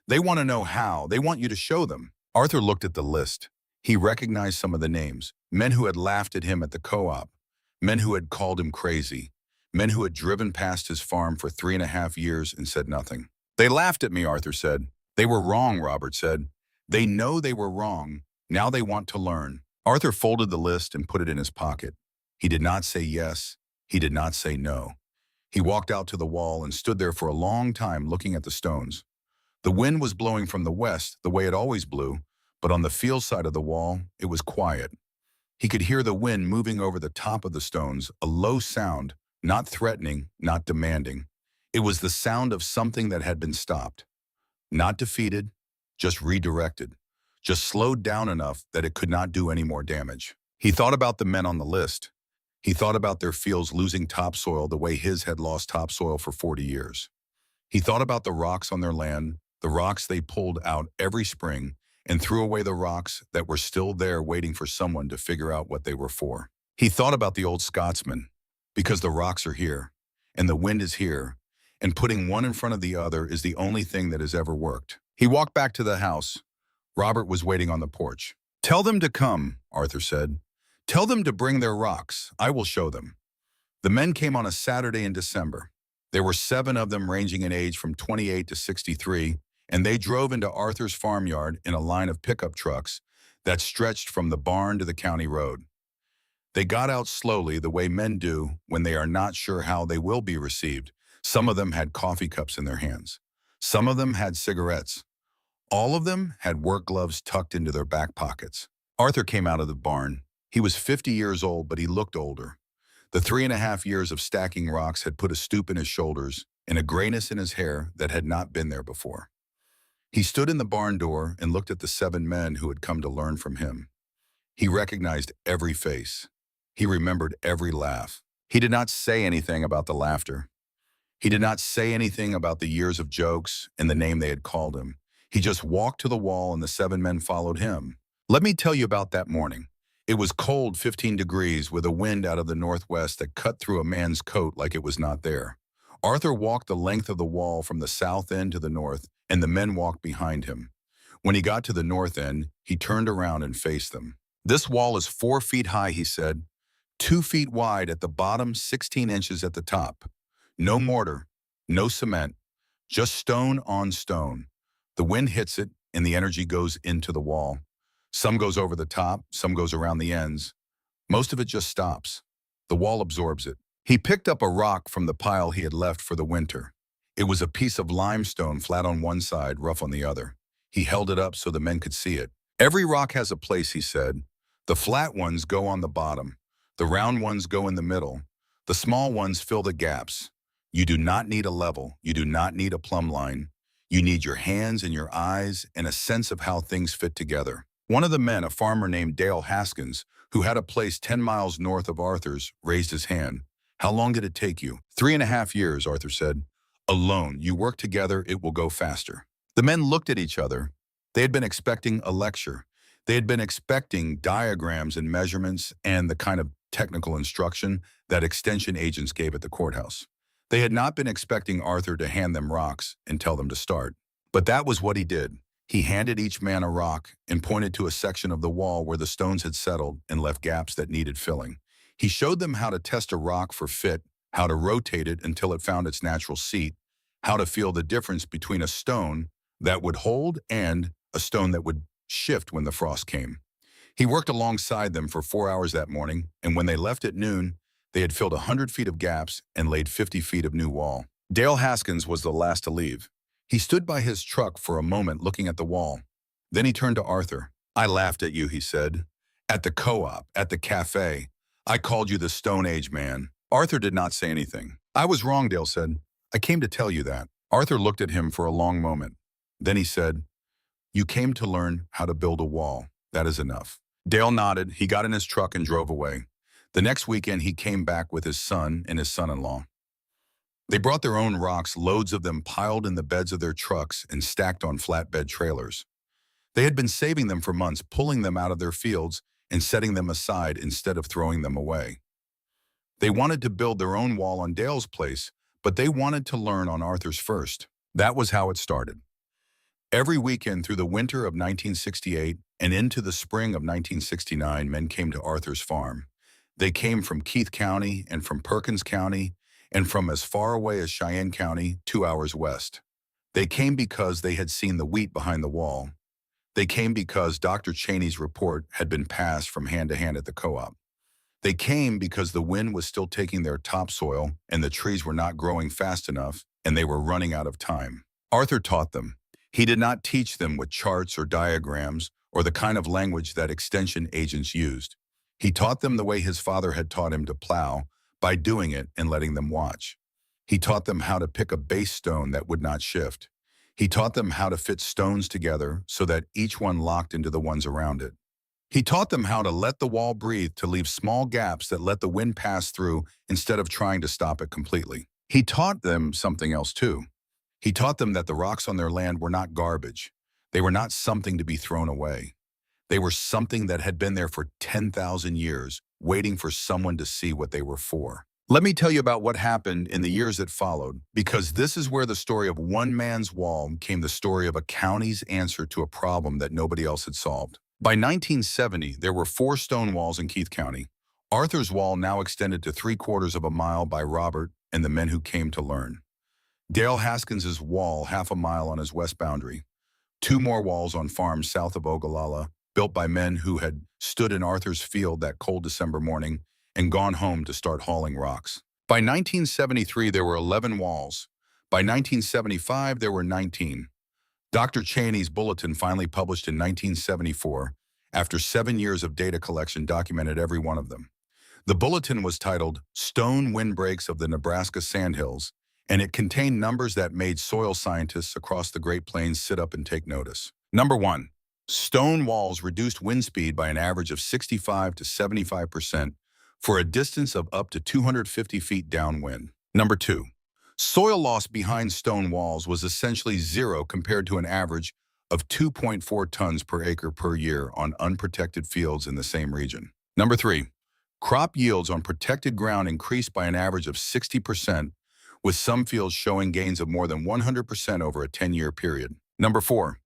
They want to know how. They want you to show them. Arthur looked at the list. He recognized some of the names. Men who had laughed at him at the co-op. Men who had called him crazy. Men who had driven past his farm for 3.5 years and said nothing. They laughed at me, Arthur said. They were wrong, Robert said. They know they were wrong. Now they want to learn. Arthur folded the list and put it in his pocket. He did not say yes. He did not say no. He walked out to the wall and stood there for a long time looking at the stones. The wind was blowing from the west the way it always blew, but on the field side of the wall, it was quiet. He could hear the wind moving over the top of the stones, a low sound, not threatening, not demanding. It was the sound of something that had been stopped. Not defeated, just redirected, just slowed down enough that it could not do any more damage. He thought about the men on the list. He thought about their fields losing topsoil the way his had lost topsoil for 40 years. He thought about the rocks on their land, the rocks they pulled out every spring and threw away the rocks that were still there waiting for someone to figure out what they were for. He thought about the old Scotsman, because the rocks are here, and the wind is here, and putting one in front of the other is the only thing that has ever worked. He walked back to the house. Robert was waiting on the porch. Tell them to come, Arthur said. Tell them to bring their rocks. I will show them. The men came on a Saturday in December. There were 7 of them ranging in age from 28 to 63, and they drove into Arthur's farmyard in a line of pickup trucks that stretched from the barn to the county road. They got out slowly, the way men do when they are not sure how they will be received. Some of them had coffee cups in their hands. Some of them had cigarettes. All of them had work gloves tucked into their back pockets. Arthur came out of the barn. He was 50 years old, but he looked older. The 3.5 years of stacking rocks had put a stoop in his shoulders and a grayness in his hair that had not been there before. He stood in the barn door and looked at the 7 men who had come to learn from him. He recognized every face. He remembered every laugh. He did not say anything about the laughter. He did not say anything about the years of jokes and the name they had called him. He just walked to the wall and the 7 men followed him. Let me tell you about that morning. It was cold, 15 degrees, with a wind out of the northwest that cut through a man's coat like it was not there. Arthur walked the length of the wall from the south end to the north, and the men walked behind him. When he got to the north end, he turned around and faced them. This wall is 4 feet high, he said, 2 feet wide at the bottom, 16 inches at the top. No mortar, no cement, just stone on stone. The wind hits it, and the energy goes into the wall. Some goes over the top, some goes around the ends. Most of it just stops. The wall absorbs it. He picked up a rock from the pile he had left for the winter. It was a piece of limestone, flat on one side, rough on the other. He held it up so the men could see it. Every rock has a place, he said. The flat ones go on the bottom. The round ones go in the middle. The small ones fill the gaps. You do not need a level. You do not need a plumb line. You need your hands and your eyes and a sense of how things fit together. One of the men, a farmer named Dale Haskins, who had a place 10 miles north of Arthur's, raised his hand. How long did it take you? 3.5 years, Arthur said. Alone, you work together, it will go faster. The men looked at each other. They had been expecting a lecture. They had been expecting diagrams and measurements and the kind of technical instruction that extension agents gave at the courthouse. They had not been expecting Arthur to hand them rocks and tell them to start. But that was what he did. He handed each man a rock and pointed to a section of the wall where the stones had settled and left gaps that needed filling. He showed them how to test a rock for fit, how to rotate it until it found its natural seat, how to feel the difference between a stone that would hold and a stone that would shift when the frost came. He worked alongside them for 4 hours that morning, and when they left at noon, they had filled 100 feet of gaps and laid 50 feet of new wall. Dale Haskins was the last to leave. He stood by his truck for a moment looking at the wall. Then he turned to Arthur. I laughed at you, he said. At the co-op, at the cafe. I called you the Stone Age man. Arthur did not say anything. I was wrong, Dale said. I came to tell you that. Arthur looked at him for a long moment. Then he said, you came to learn how to build a wall. That is enough. Dale nodded. He got in his truck and drove away. The next weekend, he came back with his son and his son-in-law. They brought their own rocks, loads of them piled in the beds of their trucks and stacked on flatbed trailers. They had been saving them for months, pulling them out of their fields and setting them aside instead of throwing them away. They wanted to build their own wall on Dale's place, but they wanted to learn on Arthur's first. That was how it started. Every weekend through the winter of 1968 and into the spring of 1969, men came to Arthur's farm. They came from Keith County and from Perkins County and from as far away as Cheyenne County, 2 hours west. They came because they had seen the wheat behind the wall. They came because Dr. Cheney's report had been passed from hand to hand at the co-op. They came because the wind was still taking their topsoil and the trees were not growing fast enough and they were running out of time. Arthur taught them. He did not teach them with charts or diagrams or the kind of language that extension agents used. He taught them the way his father had taught him to plow, by doing it and letting them watch. He taught them how to pick a base stone that would not shift. He taught them how to fit stones together so that each one locked into the ones around it. He taught them how to let the wall breathe, to leave small gaps that let the wind pass through instead of trying to stop it completely. He taught them something else too. He taught them that the rocks on their land were not garbage. They were not something to be thrown away. They were something that had been there for 10,000 years, waiting for someone to see what they were for. Let me tell you about what happened in the years that followed, because this is where the story of one man's wall became the story of a county's answer to a problem that nobody else had solved. By 1970, there were 4 stone walls in Keith County. Arthur's wall now extended to 3/4 of a mile by Robert and the men who came to learn. Dale Haskins's wall, 1/2 mile on his west boundary. 2 more walls on farms south of Ogallala, built by men who had stood in Arthur's field that cold December morning and gone home to start hauling rocks. By 1973, there were 11 walls. By 1975, there were 19. Dr. Cheney's bulletin, finally published in 1974, after 7 years of data collection, documented every one of them. The bulletin was titled Stone Windbreaks of the Nebraska Sandhills, and it contained numbers that made soil scientists across the Great Plains sit up and take notice. Number 1. Stone walls reduced wind speed by an average of 65 to 75% for a distance of up to 250 feet downwind. Number 2. Soil loss behind stone walls was essentially zero compared to an average of 2.4 tons per acre per year on unprotected fields in the same region. Number 3. Crop yields on protected ground increased by an average of 60%, with some fields showing gains of more than 100% over a 10-year period. Number 4.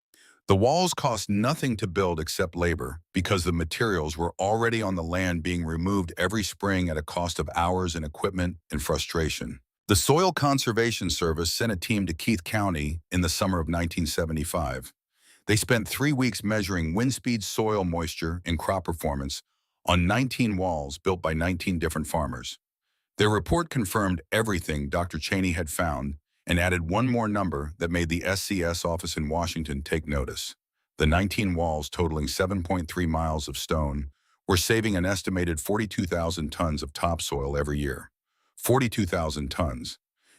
The walls cost nothing to build except labor because the materials were already on the land being removed every spring at a cost of hours and equipment and frustration. The Soil Conservation Service sent a team to Keith County in the summer of 1975. They spent 3 weeks measuring wind speed, soil moisture, and crop performance on 19 walls built by 19 different farmers. Their report confirmed everything Dr. Cheney had found and added one more number that made the SCS office in Washington take notice. The 19 walls, totaling 7.3 miles of stone, were saving an estimated 42,000 tons of topsoil every year. 42,000 tons.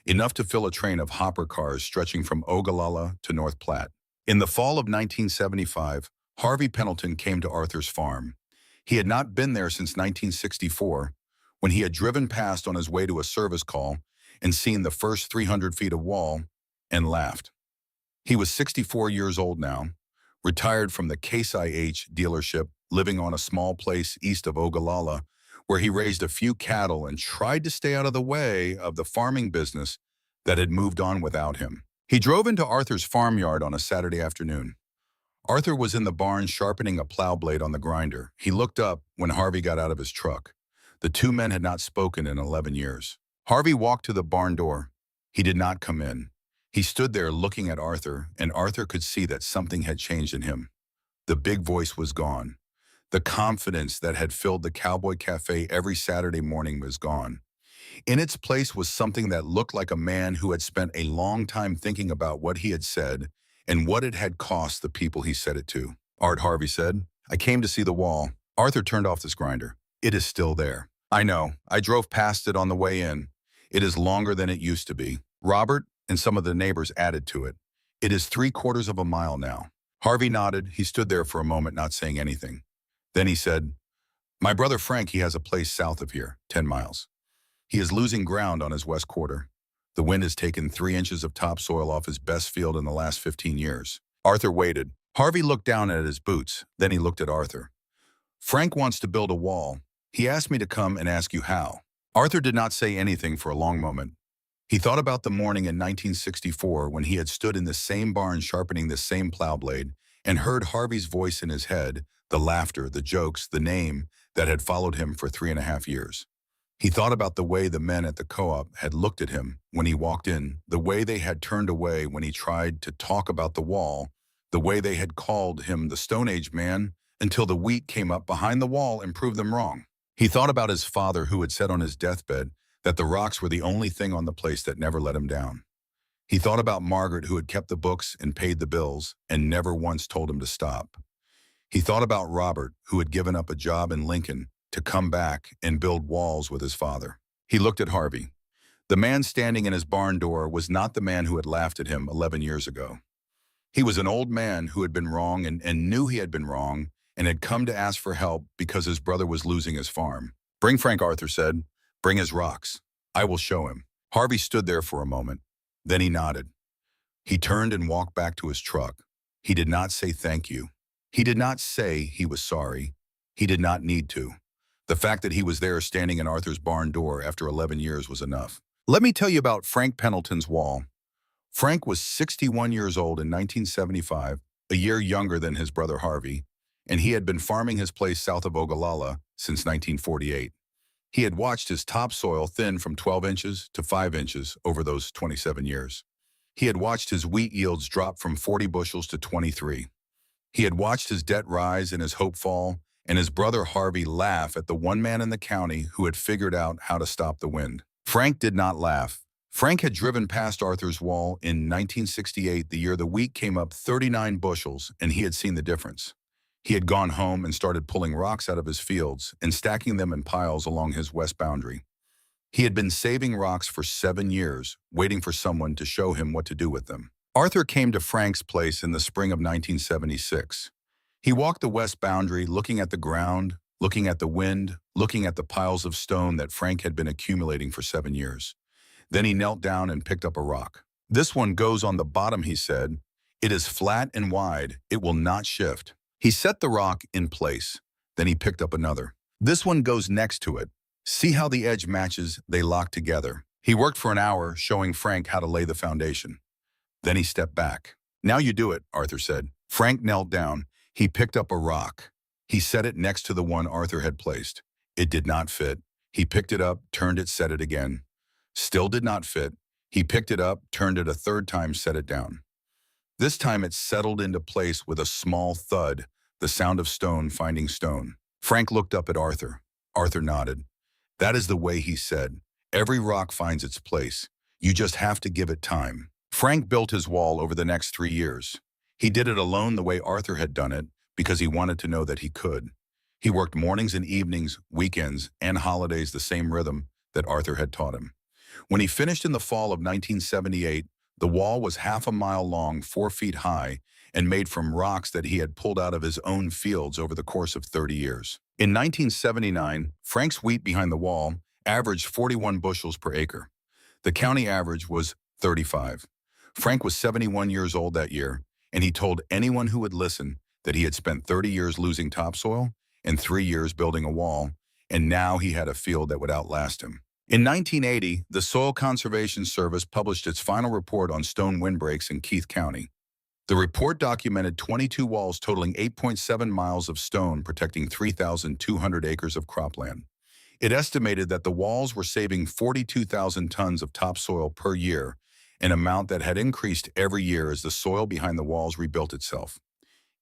enough to fill a train of hopper cars stretching from Ogallala to North Platte. In the fall of 1975, Harvey Pendleton came to Arthur's farm. He had not been there since 1964, when he had driven past on his way to a service call and seen the first 300 feet of wall and laughed. He was 64 years old now, retired from the Case IH dealership, living on a small place east of Ogallala, where he raised a few cattle and tried to stay out of the way of the farming business that had moved on without him. He drove into Arthur's farmyard on a Saturday afternoon. Arthur was in the barn sharpening a plow blade on the grinder. He looked up when Harvey got out of his truck. The two men had not spoken in 11 years. Harvey walked to the barn door. He did not come in. He stood there looking at Arthur, and Arthur could see that something had changed in him. The big voice was gone. The confidence that had filled the Cowboy Cafe every Saturday morning was gone. In its place was something that looked like a man who had spent a long time thinking about what he had said and what it had cost the people he said it to. Art, Harvey said, "I came to see the wall." Arthur turned off this grinder. "It is still there." "I know. I drove past it on the way in. It is longer than it used to be." Robert and some of the neighbors added to it. "It is 3/4 of a mile now." Harvey nodded. He stood there for a moment, not saying anything. Then he said, "My brother Frank, he has a place south of here, 10 miles. He is losing ground on his west quarter. The wind has taken 3 inches of topsoil off his best field in the last 15 years. Arthur waited. Harvey looked down at his boots. Then he looked at Arthur. "Frank wants to build a wall. He asked me to come and ask you how." Arthur did not say anything for a long moment. He thought about the morning in 1964 when he had stood in the same barn sharpening the same plow blade and heard Harvey's voice in his head, the laughter, the jokes, the name that had followed him for 3.5 years. He thought about the way the men at the co-op had looked at him when he walked in, the way they had turned away when he tried to talk about the wall, the way they had called him the Stone Age man until the wheat came up behind the wall and proved them wrong. He thought about his father who had said on his deathbed that the rocks were the only thing on the place that never let him down. He thought about Margaret who had kept the books and paid the bills and never once told him to stop. He thought about Robert who had given up a job in Lincoln to come back and build walls with his father. He looked at Harvey. The man standing in his barn door was not the man who had laughed at him 11 years ago. He was an old man who had been wrong and knew he had been wrong and had come to ask for help because his brother was losing his farm. "Bring Frank," Arthur said. "Bring his rocks. I will show him." Harvey stood there for a moment. Then he nodded. He turned and walked back to his truck. He did not say thank you. He did not say he was sorry. He did not need to. The fact that he was there standing in Arthur's barn door after 11 years was enough. Let me tell you about Frank Pendleton's wall. Frank was 61 years old in 1975, a year younger than his brother Harvey, and he had been farming his place south of Ogallala since 1948. He had watched his topsoil thin from 12 inches to 5 inches over those 27 years. He had watched his wheat yields drop from 40 bushels to 23. He had watched his debt rise and his hope fall, and his brother Harvey laugh at the one man in the county who had figured out how to stop the wind. Frank did not laugh. Frank had driven past Arthur's wall in 1968, the year the wheat came up 39 bushels, and he had seen the difference. He had gone home and started pulling rocks out of his fields and stacking them in piles along his west boundary. He had been saving rocks for 7 years, waiting for someone to show him what to do with them. Arthur came to Frank's place in the spring of 1976. He walked the west boundary, looking at the ground, looking at the wind, looking at the piles of stone that Frank had been accumulating for 7 years. Then he knelt down and picked up a rock. "This one goes on the bottom," he said. "It is flat and wide. It will not shift." He set the rock in place. Then he picked up another. "This one goes next to it. See how the edge matches, they lock together." He worked for an hour, showing Frank how to lay the foundation. Then he stepped back. "Now you do it," Arthur said. Frank knelt down. He picked up a rock. He set it next to the one Arthur had placed. It did not fit. He picked it up, turned it, set it again. Still did not fit. He picked it up, turned it a third time, set it down. This time it settled into place with a small thud, the sound of stone finding stone. Frank looked up at Arthur. Arthur nodded. "That is the way," he said. "Every rock finds its place. You just have to give it time." Frank built his wall over the next 3 years. He did it alone the way Arthur had done it because he wanted to know that he could. He worked mornings and evenings, weekends, and holidays the same rhythm that Arthur had taught him. When he finished in the fall of 1978, the wall was half a mile long, 4 feet high, and made from rocks that he had pulled out of his own fields over the course of 30 years. In 1979, Frank's wheat behind the wall averaged 41 bushels per acre. The county average was 35. Frank was 71 years old that year, and he told anyone who would listen that he had spent 30 years losing topsoil and 3 years building a wall, and now he had a field that would outlast him. In 1980, the Soil Conservation Service published its final report on stone windbreaks in Keith County. The report documented 22 walls totaling 8.7 miles of stone protecting 3,200 acres of cropland. It estimated that the walls were saving 42,000 tons of topsoil per year, an amount that had increased every year as the soil behind the walls rebuilt itself.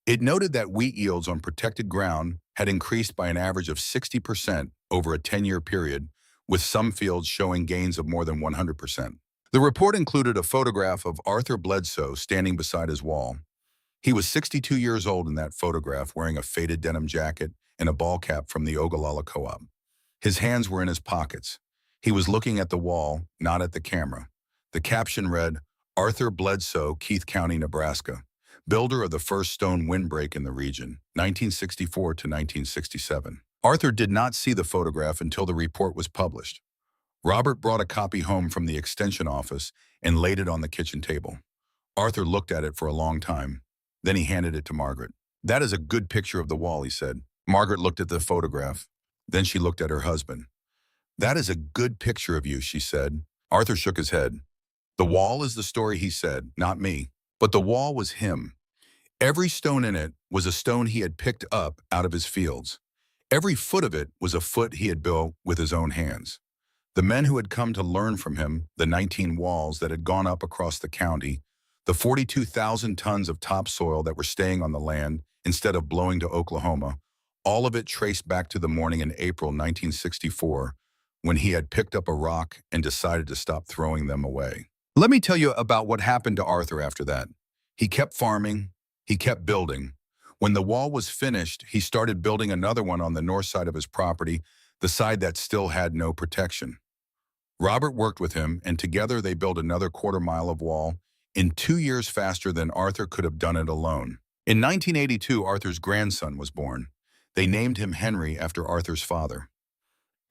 It noted that wheat yields on protected ground had increased by an average of 60% over a 10-year period, with some fields showing gains of more than 100%. The report included a photograph of Arthur Bledsoe standing beside his wall. He was 62 years old in that photograph, wearing a faded denim jacket and a ball cap from the Ogallala Co-op. His hands were in his pockets. He was looking at the wall, not at the camera. The caption read, "Arthur Bledsoe, Keith County, Nebraska, builder of the first stone windbreak in the region, 1964 to 1967. Arthur did not see the photograph until the report was published. Robert brought a copy home from the extension office and laid it on the kitchen table. Arthur looked at it for a long time. Then he handed it to Margaret. "That is a good picture of the wall," he said. Margaret looked at the photograph. Then she looked at her husband. "That is a good picture of you," she said. Arthur shook his head. "The wall is the story," he said, "not me. But the wall was him. Every stone in it was a stone he had picked up out of his fields. Every foot of it was a foot he had built with his own hands. The men who had come to learn from him, the 19 walls that had gone up across the county, the 42,000 tons of topsoil that were staying on the land instead of blowing to Oklahoma, all of it traced back to the morning in April 1964 when he had picked up a rock and decided to stop throwing them away. Let me tell you about what happened to Arthur after that. He kept farming. He kept building. When the wall was finished, he started building another one on the north side of his property, the side that still had no protection. Robert worked with him, and together they built another quarter-mile of wall in 2 years faster than Arthur could have done it alone. In 1982, Arthur's grandson was born. They named him Henry after Arthur's father.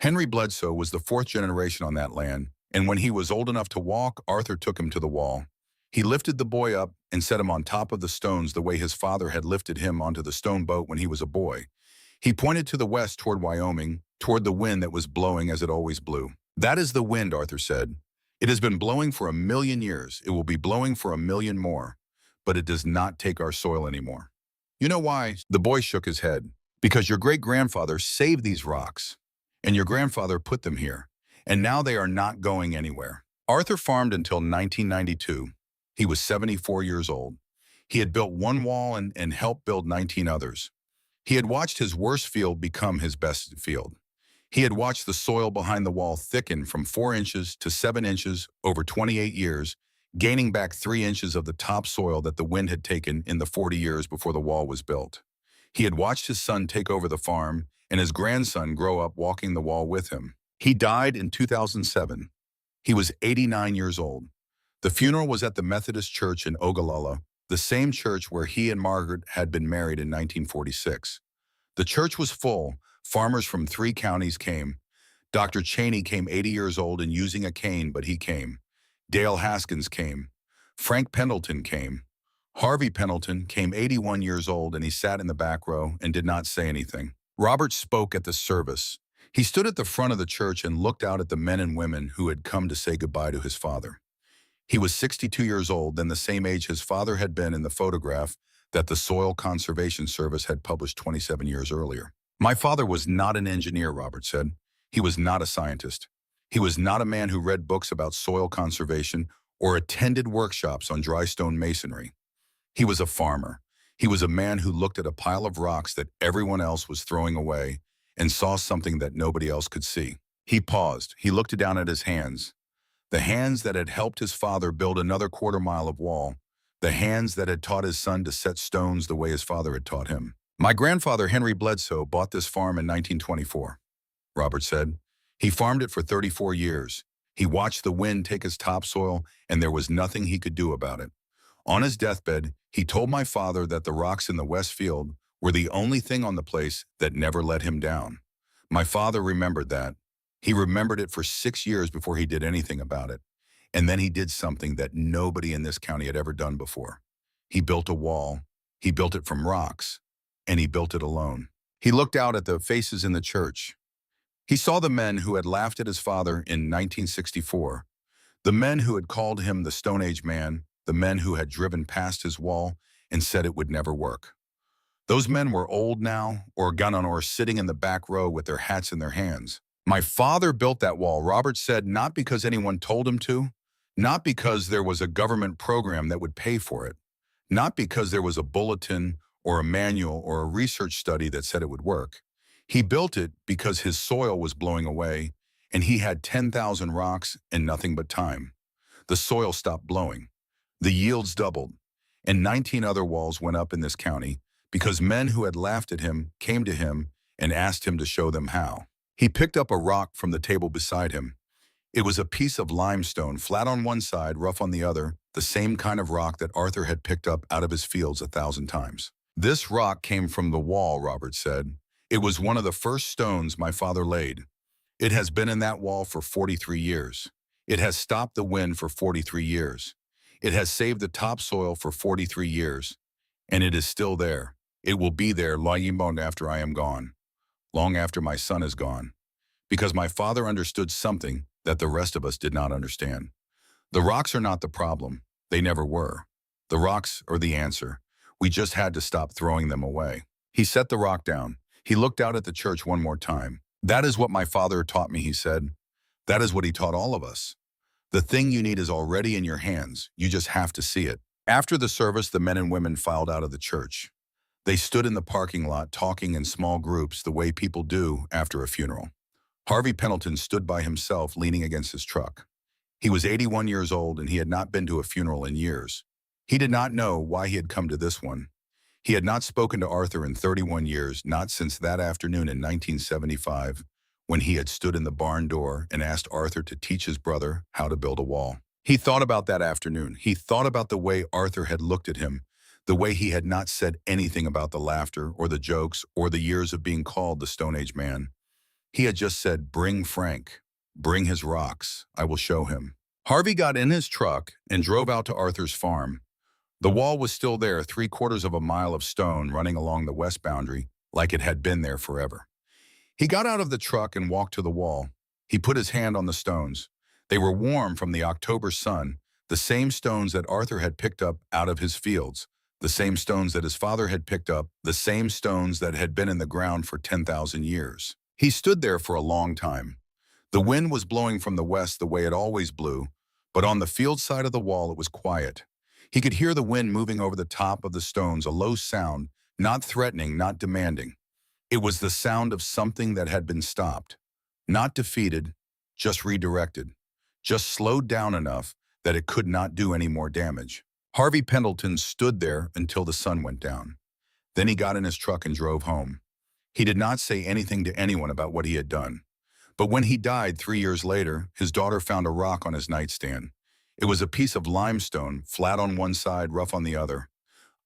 Henry Bledsoe was the 4th generation on that land, and when he was old enough to walk, Arthur took him to the wall. He lifted the boy up and set him on top of the stones the way his father had lifted him onto the stone boat when he was a boy. He pointed to the west toward Wyoming, toward the wind that was blowing as it always blew. "That is the wind," Arthur said. "It has been blowing for 1,000,000 years. It will be blowing for 1,000,000 more. But it does not take our soil anymore." "You know why?" The boy shook his head. "Because your great-grandfather saved these rocks, and your grandfather put them here, and now they are not going anywhere." Arthur farmed until 1992. He was 74 years old. He had built one wall and helped build 19 others. He had watched his worst field become his best field. He had watched the soil behind the wall thicken from 4 inches to 7 inches over 28 years, gaining back 3 inches of the topsoil that the wind had taken in the 40 years before the wall was built. He had watched his son take over the farm and his grandson grow up walking the wall with him. He died in 2007. He was 89 years old. The funeral was at the Methodist Church in Ogallala, the same church where he and Margaret had been married in 1946. The church was full. Farmers from 3 counties came. Dr. Cheney came 80 years old and using a cane, but he came. Dale Haskins came. Frank Pendleton came. Harvey Pendleton came 81 years old, and he sat in the back row and did not say anything. Robert spoke at the service. He stood at the front of the church and looked out at the men and women who had come to say goodbye to his father. He was 62 years old, then the same age his father had been in the photograph that the Soil Conservation Service had published 27 years earlier. "My father was not an engineer," Robert said. "He was not a scientist. He was not a man who read books about soil conservation or attended workshops on dry stone masonry. He was a farmer. He was a man who looked at a pile of rocks that everyone else was throwing away and saw something that nobody else could see." He paused. He looked down at his hands. The hands that had helped his father build another quarter-mile of wall. The hands that had taught his son to set stones the way his father had taught him. "My grandfather, Henry Bledsoe, bought this farm in 1924, Robert said. "He farmed it for 34 years. He watched the wind take his topsoil, and there was nothing he could do about it. On his deathbed, he told my father that the rocks in the West Field were the only thing on the place that never let him down. My father remembered that. He remembered it for 6 years before he did anything about it. And then he did something that nobody in this county had ever done before. He built a wall. He built it from rocks, and he built it alone. He looked out at the faces in the church. He saw the men who had laughed at his father in 1964, the men who had called him the Stone Age man, the men who had driven past his wall and said it would never work. Those men were old now, or sitting in the back row with their hats in their hands. My father built that wall, Robert said, not because anyone told him to, not because there was a government program that would pay for it, not because there was a bulletin or a manual or a research study that said it would work. He built it because his soil was blowing away, and he had 10,000 rocks and nothing but time. The soil stopped blowing. The yields doubled, and 19 other walls went up in this county because men who had laughed at him came to him and asked him to show them how. He picked up a rock from the table beside him. It was a piece of limestone, flat on one side, rough on the other, the same kind of rock that Arthur had picked up out of his fields 1,000 times. This rock came from the wall, Robert said. It was one of the first stones my father laid. It has been in that wall for 43 years. It has stopped the wind for 43 years. It has saved the topsoil for 43 years. And it is still there. It will be there long after I am gone, long after my son is gone, because my father understood something that the rest of us did not understand. The rocks are not the problem. They never were. The rocks are the answer. We just had to stop throwing them away. He set the rock down. He looked out at the church one more time. That is what my father taught me, he said. That is what he taught all of us. The thing you need is already in your hands. You just have to see it. After the service, the men and women filed out of the church. They stood in the parking lot talking in small groups the way people do after a funeral. Harvey Pendleton stood by himself leaning against his truck. He was 81 years old and he had not been to a funeral in years. He did not know why he had come to this one. He had not spoken to Arthur in 31 years, not since that afternoon in 1975, when he had stood in the barn door and asked Arthur to teach his brother how to build a wall. He thought about that afternoon. He thought about the way Arthur had looked at him, the way he had not said anything about the laughter or the jokes or the years of being called the Stone Age man. He had just said, "Bring Frank. Bring his rocks. I will show him." Harvey got in his truck and drove out to Arthur's farm. The wall was still there, 3/4 of a mile of stone running along the west boundary like it had been there forever. He got out of the truck and walked to the wall. He put his hand on the stones. They were warm from the October sun, the same stones that Arthur had picked up out of his fields, the same stones that his father had picked up, the same stones that had been in the ground for 10,000 years. He stood there for a long time. The wind was blowing from the west the way it always blew, but on the field side of the wall it was quiet. He could hear the wind moving over the top of the stones, a low sound, not threatening, not demanding. It was the sound of something that had been stopped, not defeated, just redirected, just slowed down enough that it could not do any more damage. Harvey Pendleton stood there until the sun went down. Then he got in his truck and drove home. He did not say anything to anyone about what he had done. But when he died 3 years later, his daughter found a rock on his nightstand. It was a piece of limestone, flat on one side, rough on the other.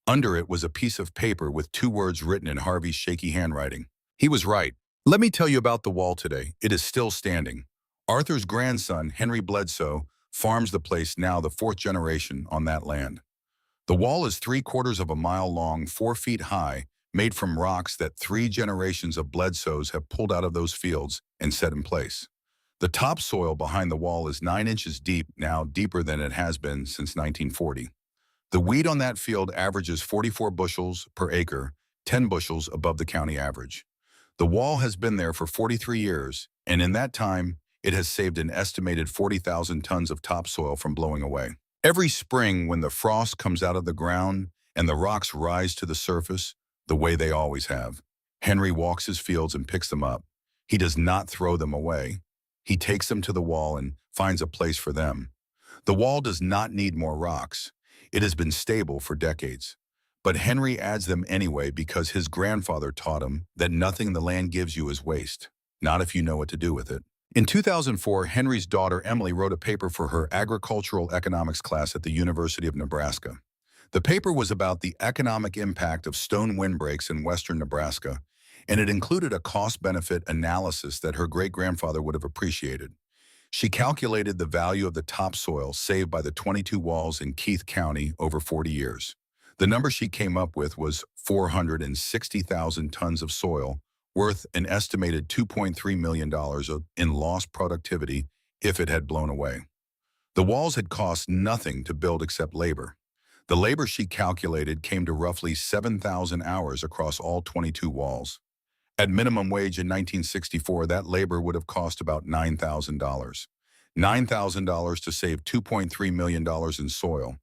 Under it was a piece of paper with 2 words written in Harvey's shaky handwriting. He was right. Let me tell you about the wall today. It is still standing. Arthur's grandson, Henry Bledsoe, farms the place now, the 4th generation on that land. The wall is 3/4 of a mile long, 4 feet high, made from rocks that 3 generations of Bledsoes have pulled out of those fields and set in place. The topsoil behind the wall is 9 inches deep now, deeper than it has been since 1940. The wheat on that field averages 44 bushels per acre, 10 bushels above the county average. The wall has been there for 43 years, and in that time, it has saved an estimated 40,000 tons of topsoil from blowing away. Every spring, when the frost comes out of the ground and the rocks rise to the surface, the way they always have, Henry walks his fields and picks them up. He does not throw them away. He takes them to the wall and finds a place for them. The wall does not need more rocks. It has been stable for decades. But Henry adds them anyway because his grandfather taught him that nothing the land gives you is waste, not if you know what to do with it. In 2004, Henry's daughter Emily wrote a paper for her agricultural economics class at the University of Nebraska. The paper was about the economic impact of stone windbreaks in western Nebraska, and it included a cost-benefit analysis that her great-grandfather would have appreciated. She calculated the value of the topsoil saved by the 22 walls in Keith County over 40 years. The number she came up with was 460,000 tons of soil, worth an estimated $2.3 million in lost productivity if it had blown away. The walls had cost nothing to build except labor. The labor she calculated came to roughly 7,000 hours across all 22 walls. At minimum wage in 1964, that labor would have cost about $9,000. $9,000 to save $2.3 million in soil,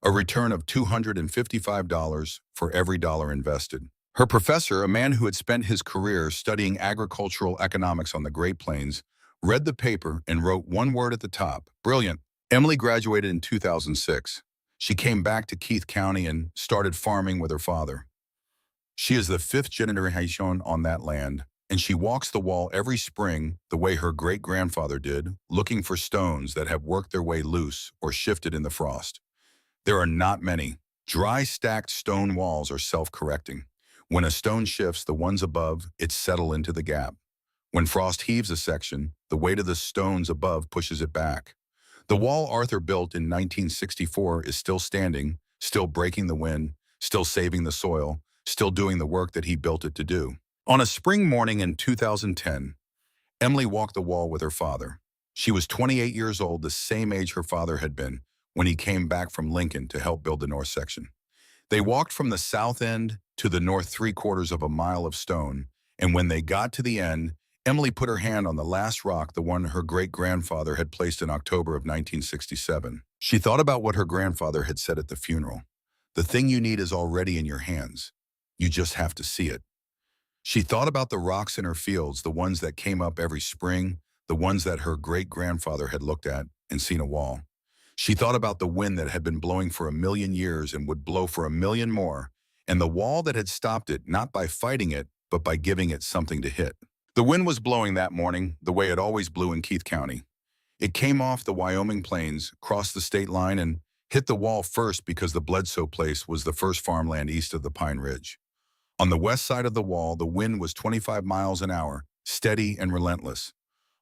a return of $255 for every dollar invested. Her professor, a man who had spent his career studying agricultural economics on the Great Plains, read the paper and wrote one word at the top: brilliant. Emily graduated in 2006. She came back to Keith County and started farming with her father. She is the fifth generation on that land, and she walks the wall every spring the way her great-grandfather did, looking for stones that have worked their way loose or shifted in the frost. There are not many. Dry, stacked stone walls are self-correcting. When a stone shifts, the ones above it settle into the gap. When frost heaves a section, the weight of the stones above pushes it back. The wall Arthur built in 1964 is still standing, still breaking the wind, still saving the soil, still doing the work that he built it to do. On a spring morning in 2010, Emily walked the wall with her father. She was 28 years old, the same age her father had been when he came back from Lincoln to help build the north section. They walked from the south end to the north 3/4 of a mile of stone, and when they got to the end, Emily put her hand on the last rock, the one her great-grandfather had placed in October of 1967. She thought about what her grandfather had said at the funeral. The thing you need is already in your hands. You just have to see it. She thought about the rocks in her fields, the ones that came up every spring, the ones that her great-grandfather had looked at and seen a wall. She thought about the wind that had been blowing for 1,000,000 years and would blow for 1,000,000 more, and the wall that had stopped it, not by fighting it, but by giving it something to hit. The wind was blowing that morning the way it always blew in Keith County. It came off the Wyoming plains, crossed the state line, and hit the wall first because the Bledsoe place was the first farmland east of the Pine Ridge. On the west side of the wall, the wind was 25 miles an hour, steady and relentless.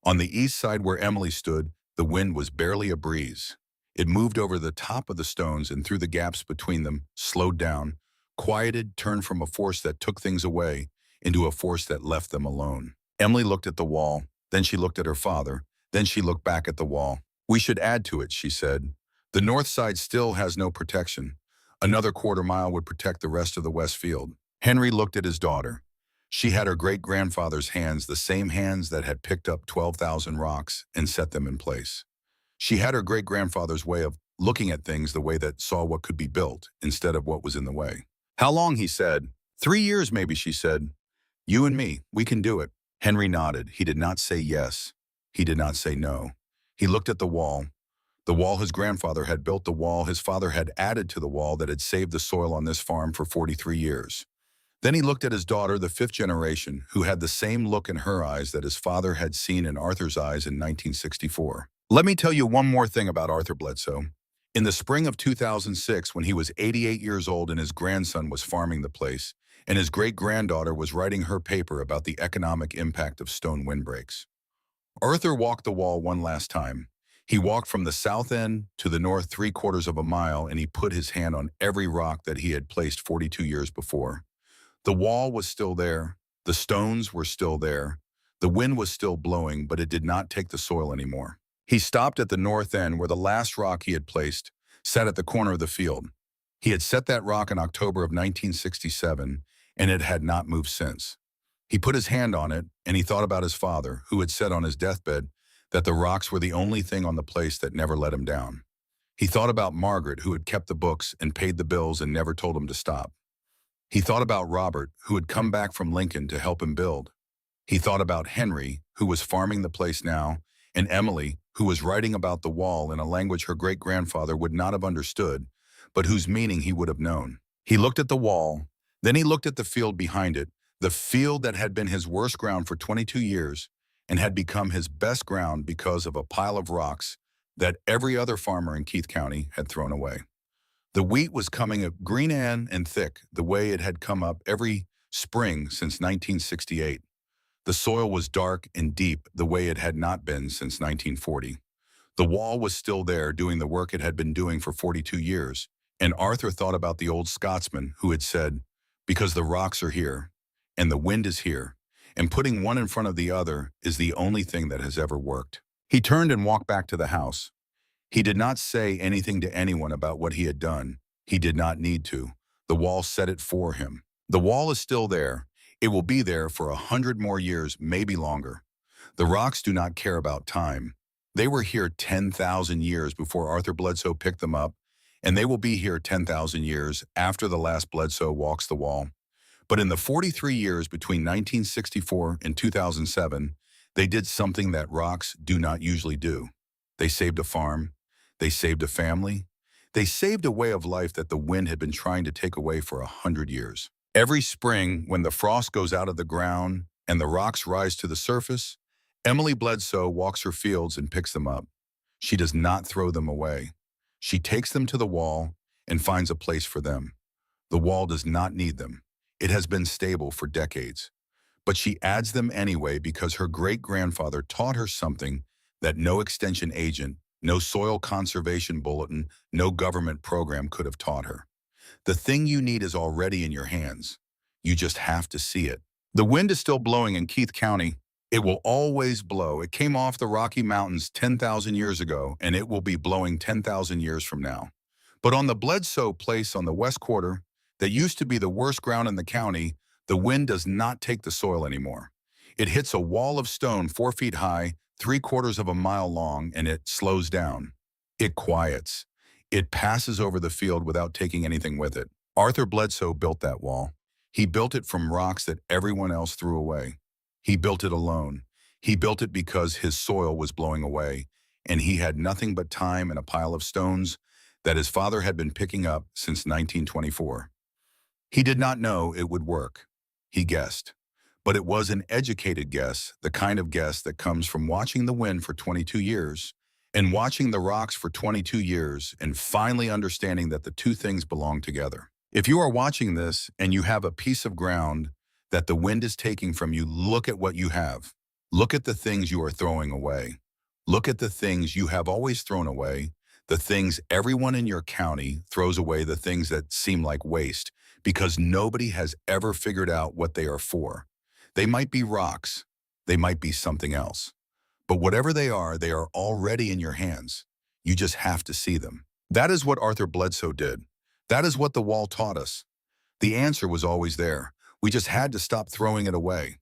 On the east side where Emily stood, the wind was barely a breeze. It moved over the top of the stones and through the gaps between them, slowed down, quieted, turned from a force that took things away into a force that left them alone. Emily looked at the wall, then she looked at her father, then she looked back at the wall. "We should add to it," she said. "The north side still has no protection. Another 1/4 mile would protect the rest of the west field." Henry looked at his daughter. She had her great-grandfather's hands, the same hands that had picked up 12,000 rocks and set them in place. She had her great-grandfather's way of looking at things, the way that saw what could be built instead of what was in the way. "How long?" he said. 3 years maybe, she said. "You and me, we can do it." Henry nodded. He did not say yes. He did not say no. He looked at the wall his grandfather had built, the wall his father had added to the wall that had saved the soil on this farm for 43 years. Then he looked at his daughter, the fifth generation, who had the same look in her eyes that his father had seen in Arthur's eyes in 1964. Let me tell you one more thing about Arthur Bledsoe. In the spring of 2006, when he was 88 years old and his grandson was farming the place, and his great-granddaughter was writing her paper about the economic impact of stone windbreaks, Arthur walked the wall one last time. He walked from the south end to the north 3/4 of a mile, and he put his hand on every rock that he had placed 42 years before. The wall was still there. The stones were still there. The wind was still blowing, but it did not take the soil anymore. He stopped at the north end where the last rock he had placed sat at the corner of the field. He had set that rock in October of 1967, and it had not moved since. He put his hand on it, and he thought about his father, who had said on his deathbed that the rocks were the only thing on the place that never let him down. He thought about Margaret, who had kept the books and paid the bills and never told him to stop. He thought about Robert, who had come back from Lincoln to help him build. He thought about Henry, who was farming the place now, and Emily, who was writing about the wall in a language her great-grandfather would not have understood, but whose meaning he would have known. He looked at the wall, then he looked at the field behind it, the field that had been his worst ground for 22 years, and had become his best ground because of a pile of rocks that every other farmer in Keith County had thrown away. The wheat was coming up green and thick, the way it had come up every spring since 1968. The soil was dark and deep, the way it had not been since 1940. The wall was still there, doing the work it had been doing for 42 years. And Arthur thought about the old Scotsman who had said, "Because the rocks are here, and the wind is here, and putting one in front of the other is the only thing that has ever worked." He turned and walked back to the house. He did not say anything to anyone about what he had done. He did not need to. The wall said it for him. The wall is still there. It will be there for 100 more years, maybe longer. The rocks do not care about time. They were here 10,000 years before Arthur Bledsoe picked them up, and they will be here 10,000 years after the last Bledsoe walks the wall. But in the 43 years between 1964 and 2007, they did something that rocks do not usually do. They saved a farm. They saved a family. They saved a way of life that the wind had been trying to take away for 100 years. Every spring, when the frost goes out of the ground and the rocks rise to the surface, Emily Bledsoe walks her fields and picks them up. She does not throw them away. She takes them to the wall and finds a place for them. The wall does not need them. It has been stable for decades. But she adds them anyway because her great-grandfather taught her something that no extension agent, no soil conservation bulletin, no government program could have taught her. The thing you need is already in your hands. You just have to see it. The wind is still blowing in Keith County. It will always blow. It came off the Rocky Mountains 10,000 years ago, and it will be blowing 10,000 years from now. But on the Bledsoe place on the west quarter, that used to be the worst ground in the county, the wind does not take the soil anymore. It hits a wall of stone 4 feet high, 3/4 of a mile long, and it slows down. It quiets. It passes over the field without taking anything with it. Arthur Bledsoe built that wall. He built it from rocks that everyone else threw away. He built it alone. He built it because his soil was blowing away, and he had nothing but time and a pile of stones that his father had been picking up since 1924. He did not know it would work. He guessed. But it was an educated guess, the kind of guess that comes from watching the wind for 22 years and watching the rocks for 22 years and finally understanding that the two things belong together. If you are watching this and you have a piece of ground that the wind is taking from you, look at what you have. Look at the things you are throwing away. Look at the things you have always thrown away, the things everyone in your county throws away, the things that seem like waste, because nobody has ever figured out what they are for. They might be rocks. They might be something else. But whatever they are already in your hands. You just have to see them. That is what Arthur Bledsoe did. That is what the wall taught us. The answer was always there. We just had to stop throwing it away.